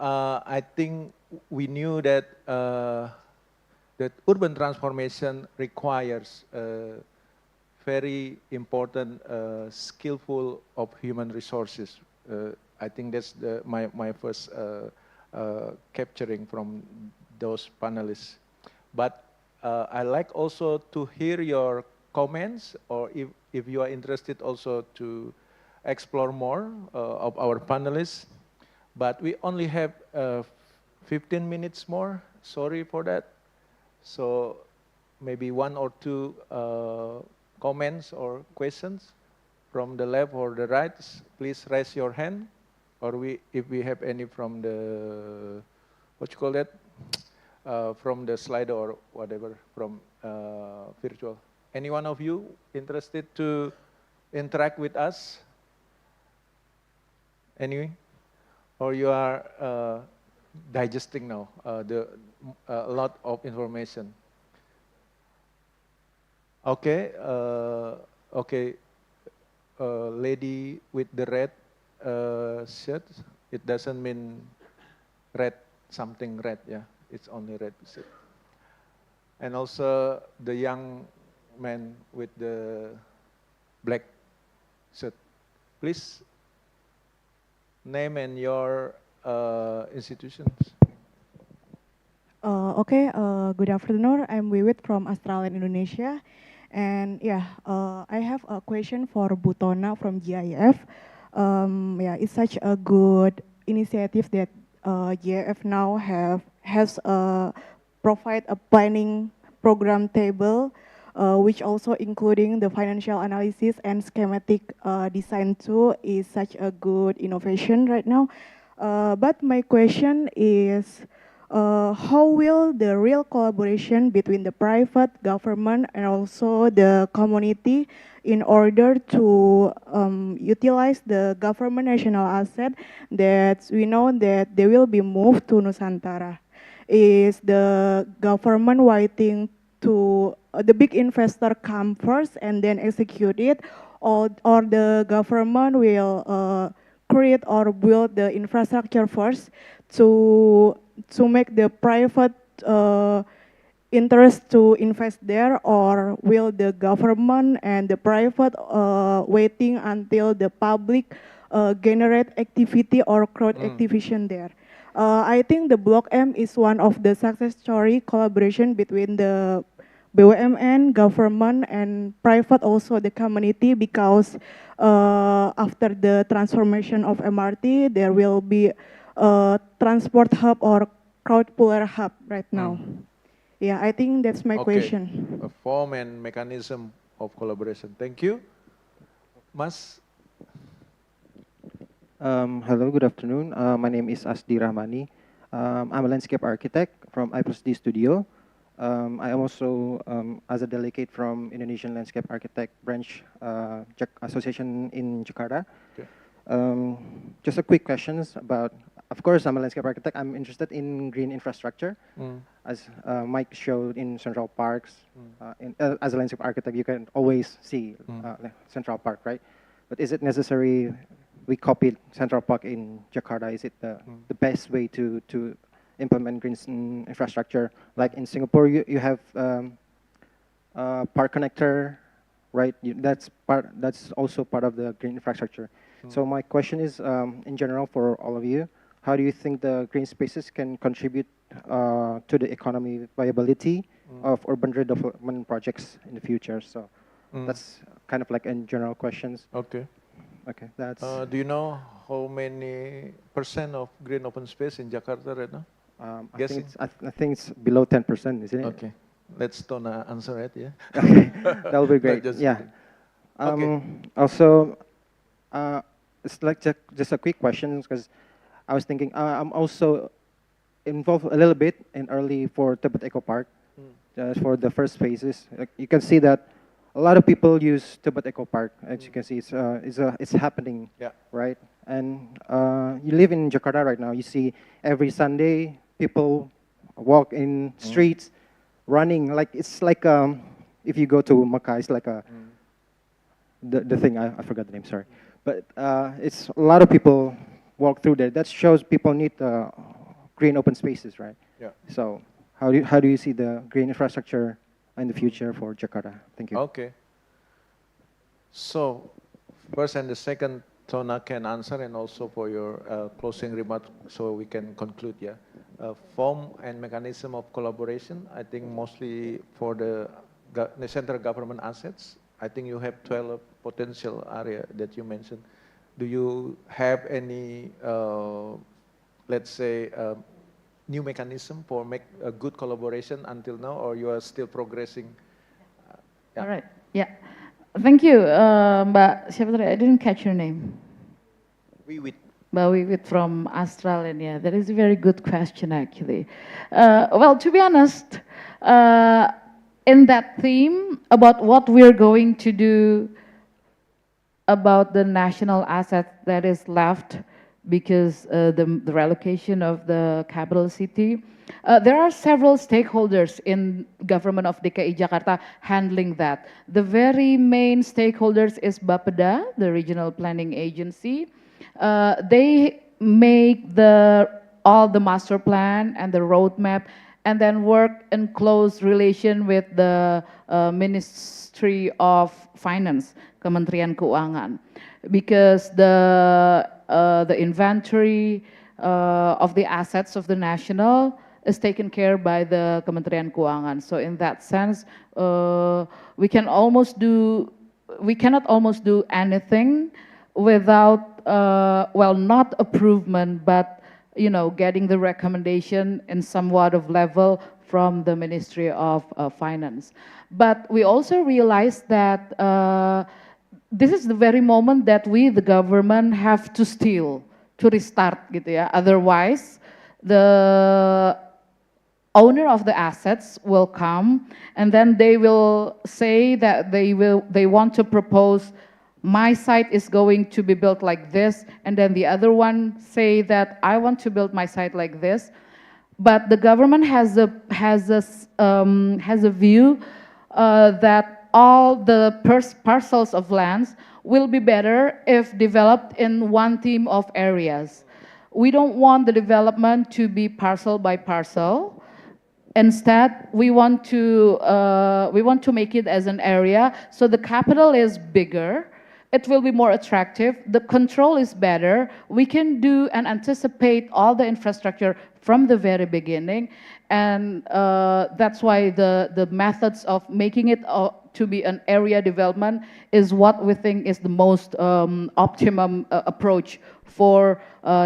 I think we knew that that urban transformation requires very important skillful of human resources. I think that's my first capturing from those panelists. But I like also to hear your comments, or if you are interested also to explore more of our panelists. But we only have 15 minutes more, sorry for that. So maybe 1 or 2 comments or questions from the left or the right. Please raise your hand, or if we have any from the, what you call that, from the slide or whatever from virtual. Any one of you interested to interact with us? Anyway, or you are digesting now a lot of information. Okay, okay, lady with the red shirt. It doesn't mean red, something red, yeah. It's only red shirt. And also the young man with the black shirt. Please name and your institutions. Okay, good afternoon. I'm Wiwit from Australia, Indonesia. And yeah, I have a question for Butona from GIF. Yeah, it's such a good initiative that GIF now has provide a planning program table, which also including the financial analysis and schematic design tool is such a good innovation right now. But my question is, how will the real collaboration between the private, government, and also the community in order to utilize the government national asset that we know that they will be moved to Nusantara? Is the government waiting to the big investor come first and then execute it, or the government will create or build the infrastructure first to make the private interest to invest there, or will the government and the private waiting until the public generate activity or crowd activation there? I think the Block M is one of the success story collaboration between the BUMN, government, and private, also the community, because after the transformation of MRT, there will be a transport hub or crowd puller hub right now. Yeah, I think that's my question. A form and mechanism of collaboration. Thank you. Mas? Hello, good afternoon. My name is Asdi Rahmani. I'm a landscape architect from I+D Studio. I am also as a delegate from Indonesian Landscape Architect Branch Association in Jakarta. Okay. Just a quick questions about, of course, I'm a landscape architect. I'm interested in green infrastructure. As Mike showed in Central Parks, as a landscape architect, you can always see Central Park, right? But is it necessary we copied Central Park in Jakarta? Is it the best way to implement green infrastructure? Like in Singapore, you have park connector, right? That's also part of the green infrastructure. So my question is, in general, for all of you, how do you think the green spaces can contribute to the economy viability of urban redevelopment projects in the future? So that's kind of like in general questions. Okay. Okay, that's. Do you know how many % of green open space in Jakarta right now? I think it's below 10%, isn't it? Okay, let's Tona answer it. Yeah. Okay, that would be great. Yeah. Okay. Also, it's like just a quick question, because I was thinking I'm also involved a little bit in early for Tebet Eco Park, for the first phases. You can see that a lot of people use Tebet Eco Park. As you can see, it's happening, right? And you live in Jakarta right now. You see every Sunday people walk in streets, running. Like it's like if you go to Makkah, it's like the thing I forgot the name. Sorry, but it's a lot of people walk through there. That shows people need green open spaces, right? Yeah. So how do you see the green infrastructure in the future for Jakarta? Thank you. Okay. So, first and the second, Tona can answer, and also for your closing remark, so we can conclude. Yeah. Form and mechanism of collaboration. I think mostly for the central government assets. I think you have 12 potential area that you mentioned. Do you have any, let's say, new mechanism for make a good collaboration until now, or you are still progressing? Yeah. All right. Yeah. Thank you, Mbak. Siapa tadi? I didn't catch your name. Wiwit. Mbak Wiwit from Australia. That is a very good question, actually. Well, to be honest, in that theme about what we're going to do about the national asset that is left because the relocation of the capital city, there are several stakeholders in government of DKI Jakarta handling that. The very main stakeholders is Bapeda, the regional planning agency. They make all the master plan and the roadmap and then work in close relation with the Ministry of Finance, Kementerian Keuangan, because the inventory of the assets of the national is taken care by the Kementerian Keuangan. So in that sense, we cannot almost do anything without, well, not approval, but getting the recommendation in somewhat of level from the Ministry of Finance. But we also realize that this is the very moment that we, the government, have to steal, to restart gitu ya. Otherwise, the owner of the assets will come and then they will say that they want to propose my site is going to be built like this, and then the other one say that I want to build my site like this. But the government has a view that all the parcels of lands will be better if developed in one theme of areas. We don't want the development to be parcel by parcel. Instead, we want to make it as an area, so the capital is bigger. It will be more attractive. The control is better. We can do and anticipate all the infrastructure from the very beginning. And that's why the methods of making it to be an area development is what we think is the most optimum approach for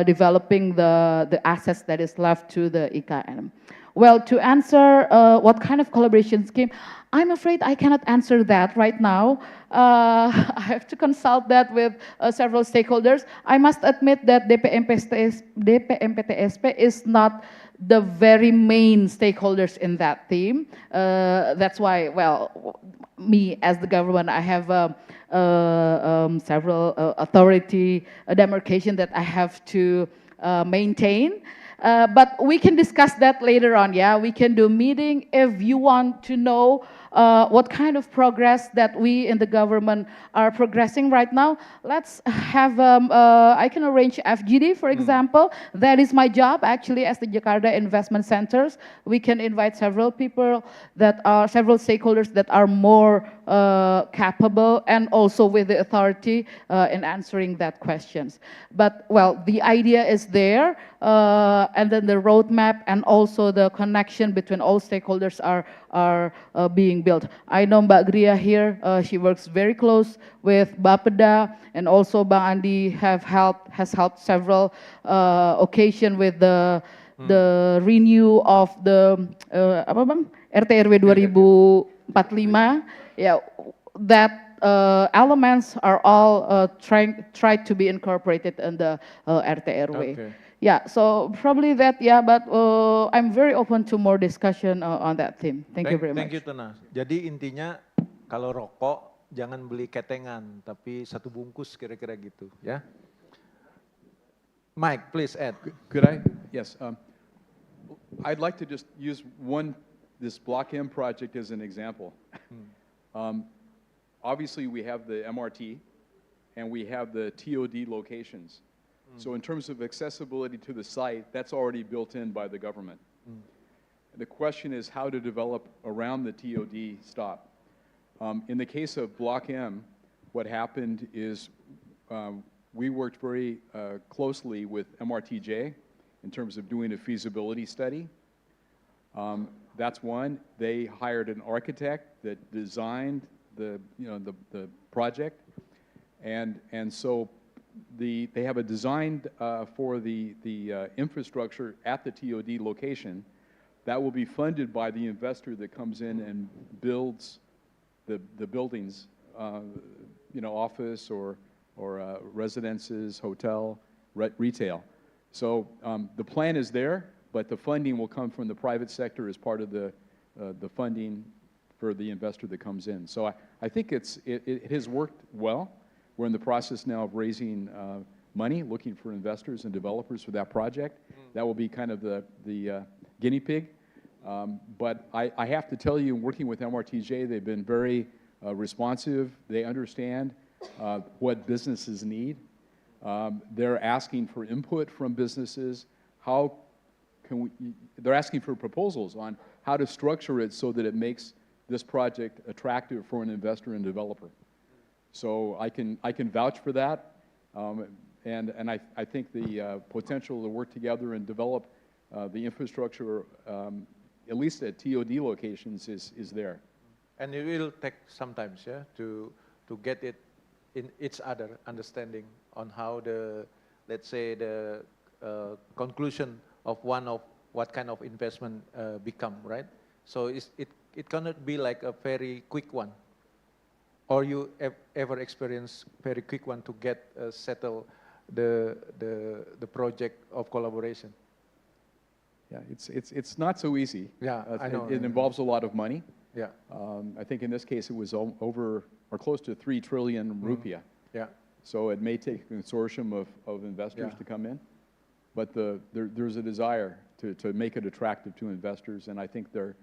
developing the assets that is left to the IKN. Well, to answer what kind of collaboration scheme, I'm afraid I cannot answer that right now. I have to consult that with several stakeholders. I must admit that DPMPTSP is not the very main stakeholders in that theme. That's why, well, me as the government, I have several authority demarcation that I have to maintain. But we can discuss that later on, yeah? We can do a meeting if you want to know what kind of progress that we in the government are progressing right now. Let's have, I can arrange FGD, for example. That is my job, actually, as the Jakarta Investment Centers. We can invite several people several stakeholders that are more capable and also with the authority in answering that questions. But, well, the idea is there, and then the roadmap and also the connection between all stakeholders are being built. I know Mbak Gria here, she works very close with Bapeda, and also Bang Andi has helped several occasion with the renew of the apa Bang? RT/RW 2045. Yeah, that elements are all tried to be incorporated in the RT/RW. Okay. Yeah, so probably that, yeah, but I'm very open to more discussion on that theme. Thank you very much. Thank you, Tena. Jadi intinya kalau rokok jangan beli ketengan, tapi satu bungkus kira-kira gitu, ya. Mike, please add. Could I? Yes. I'd like to just use this Block M project as an example. Obviously, we have the MRT, and we have the TOD locations. So in terms of accessibility to the site, that's already built in by the government. The question is how to develop around the TOD stop. In the case of Block M, what happened is we worked very closely with MRTJ in terms of doing a feasibility study. That's one. They hired an architect that designed the project, and so they have a design for the infrastructure at the TOD location that will be funded by the investor that comes in and builds the buildings, office or residences, hotel, retail. So the plan is there, but the funding will come from the private sector as part of the funding for the investor that comes in. So I think it has worked well. We're in the process now of raising money, looking for investors and developers for that project. That will be kind of the guinea pig. But I have to tell you, working with MRTJ, they've been very responsive. They understand what businesses need. They're asking for input from businesses. They're asking for proposals on how to structure it so that it makes this project attractive for an investor and developer. So I can vouch for that, and I think the potential to work together and develop the infrastructure, at least at TOD locations, is there. And it will take sometimes, yeah, to get it in each other understanding on how the, let's say, the conclusion of what kind of investment become, right? So it cannot be like a very quick one. Or you ever experience very quick one to get settle the project of collaboration? Yeah, it's not so easy. Yeah, I know. It involves a lot of money. Yeah. I think in this case it was over or close to 3 trillion rupiah. Yeah. So it may take a consortium of investors to come in, but there's a desire to make it attractive to investors, and I think they're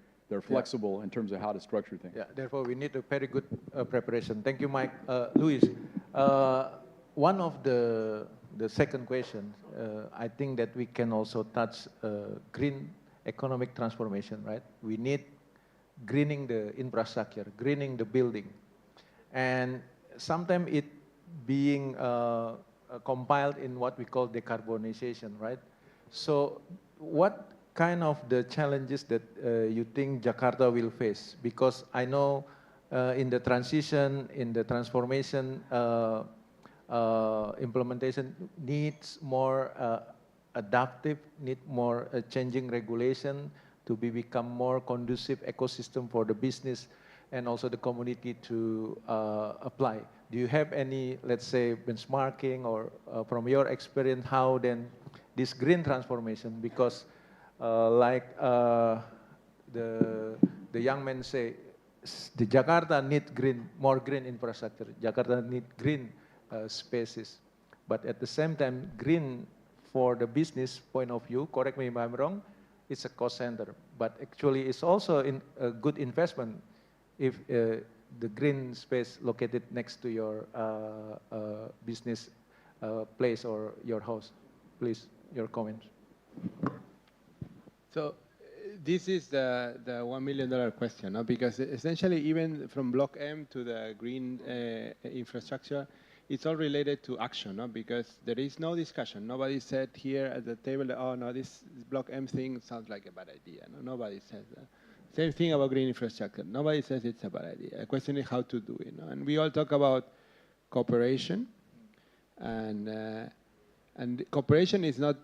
flexible in terms of how to structure things. Yeah, therefore we need a very good preparation. Thank you, Mike. Luis, one of the second question, I think that we can also touch green economic transformation, right? We need greening the infrastructure, greening the building. And sometimes it being compiled in what we call decarbonization, right? So what kind of the challenges that you think Jakarta will face? Because I know in the transition, in the transformation, implementation needs more adaptive, need more changing regulation to become more conducive ecosystem for the business and also the community to apply. Do you have any, let's say, benchmarking or from your experience, how then this green transformation, because like the young men say, the Jakarta need more green infrastructure. Jakarta need green spaces, but at the same time, green for the business point of view. Correct me if I'm wrong. It's a cost center, but actually it's also a good investment if the green space located next to your business place or your house. Please, your comments. So this is the $1 million question, no? Because essentially even from Block M to the green infrastructure, it's all related to action, no? Because there is no discussion. Nobody said here at the table, oh no, this Block M thing sounds like a bad idea. No, nobody says that. Same thing about green infrastructure. Nobody says it's a bad idea. The question is how to do it. No? And we all talk about cooperation, and cooperation is not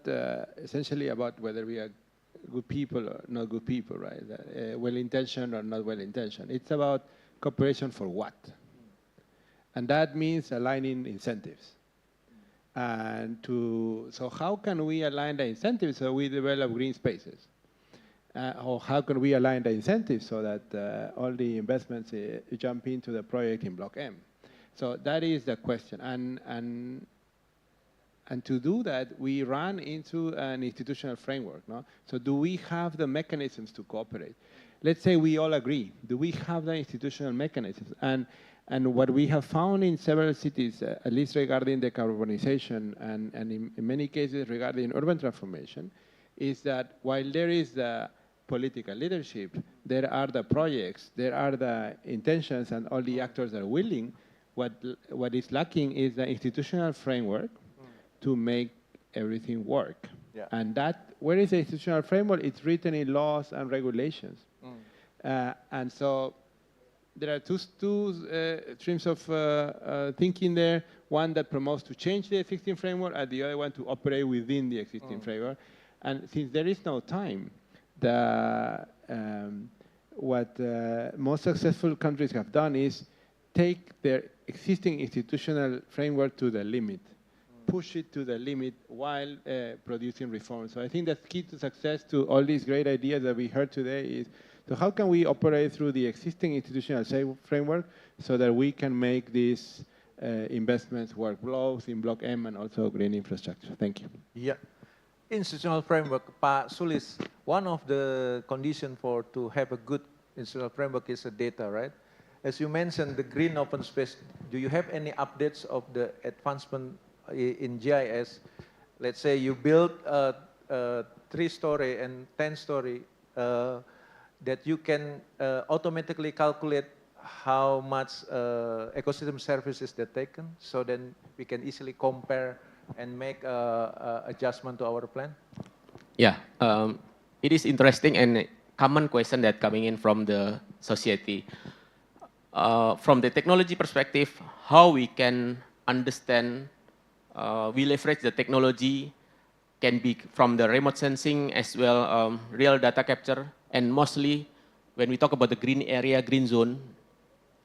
essentially about whether we are good people or not good people, right? Well-intentioned or not well-intentioned. It's about cooperation for what? And that means aligning incentives. And so how can we align the incentives so we develop green spaces? Or how can we align the incentives so that all the investments jump into the project in Block M? So that is the question. And to do that, we run into an institutional framework. No? So do we have the mechanisms to cooperate? Let's say we all agree. Do we have the institutional mechanisms? And what we have found in several cities, at least regarding decarbonization and in many cases regarding urban transformation, is that while there is the political leadership, there are the projects, there are the intentions, and all the actors are willing. What is lacking is the institutional framework to make everything work. Yeah. And that, where is the institutional framework? It's written in laws and regulations. And so there are two streams of thinking there. One that promotes to change the existing framework, and the other one to operate within the existing framework. And since there is no time, what most successful countries have done is take their existing institutional framework to the limit. push it to the limit while producing reform. So I think that's key to success to all these great ideas that we heard today is, so how can we operate through the existing institutional framework so that we can make these investments work both in Block M and also green infrastructure? Thank you. Yeah. Institutional framework, Pak Sulis, one of the conditions to have a good institutional framework is the data, right? As you mentioned, the green open space, do you have any updates of the advancement in GIS? Let's say you build a 3-story and 10-story that you can automatically calculate how much ecosystem services they're taken, so then we can easily compare and make adjustment to our plan? Yeah, it is interesting and common question that coming in from the society. From the technology perspective, how we can understand, we leverage the technology, can be from the remote sensing as well, real data capture, and mostly when we talk about the green area, green zone,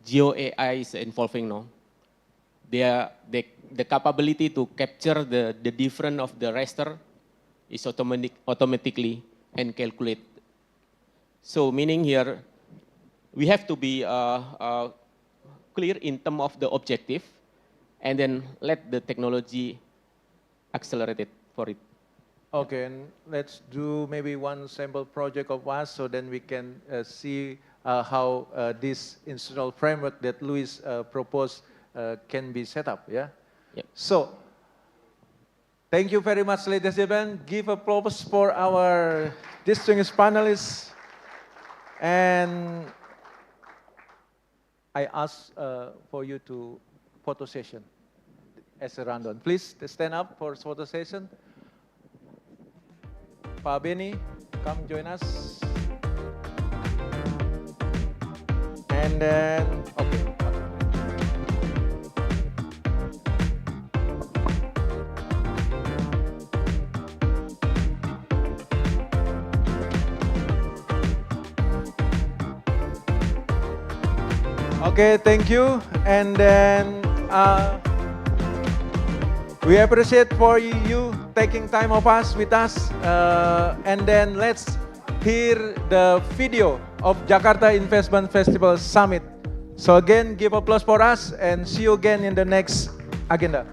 Geo AI is involving now. The capability to capture the difference of the raster is automatically and calculate. So meaning here, we have to be clear in terms of the objective, and then let the technology accelerate it for it. Okay, and let's do maybe one sample project of us, so then we can see how this institutional framework that Luis proposed can be set up, yeah? Yep. So, thank you very much, ladies and gentlemen. Give applause for our distinguished panelists. And I ask for you to photo session as a rundown. Please stand up for photo session. Pak Benni, come join us. And then, okay. Okay, thank you. And then we appreciate for you taking time of us with us. And then let's hear the video of Jakarta Investment Festival Summit. So again, give applause for us and see you again in the next agenda.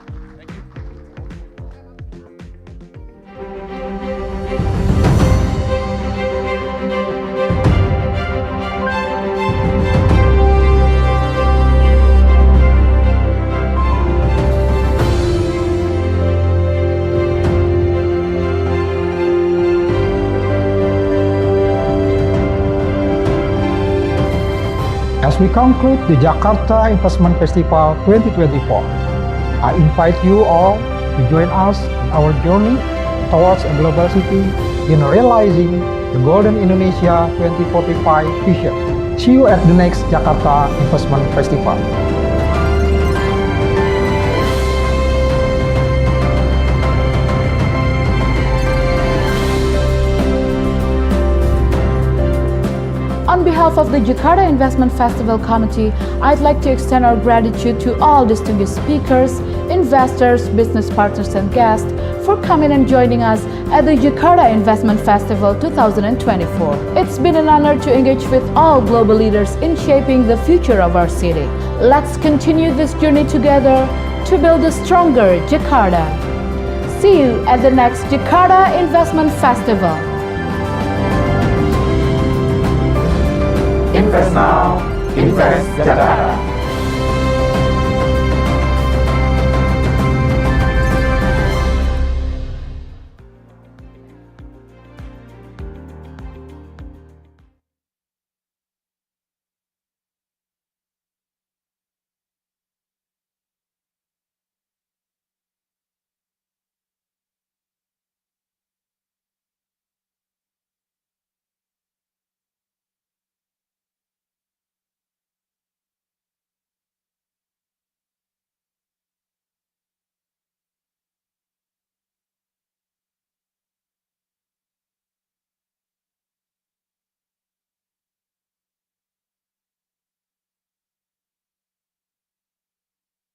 As we conclude the Jakarta Investment Festival 2024, I invite you all to join us in our journey towards a global city in realizing the Golden Indonesia 2045 vision. See you at the next Jakarta Investment Festival. On behalf of the Jakarta Investment Festival Committee, I'd like to extend our gratitude to all distinguished speakers, investors, business partners, and guests for coming and joining us at the Jakarta Investment Festival 2024. It's been an honor to engage with all global leaders in shaping the future of our city. Let's continue this journey together to build a stronger Jakarta. See you at the next Jakarta Investment Festival. Invest now, invest Jakarta.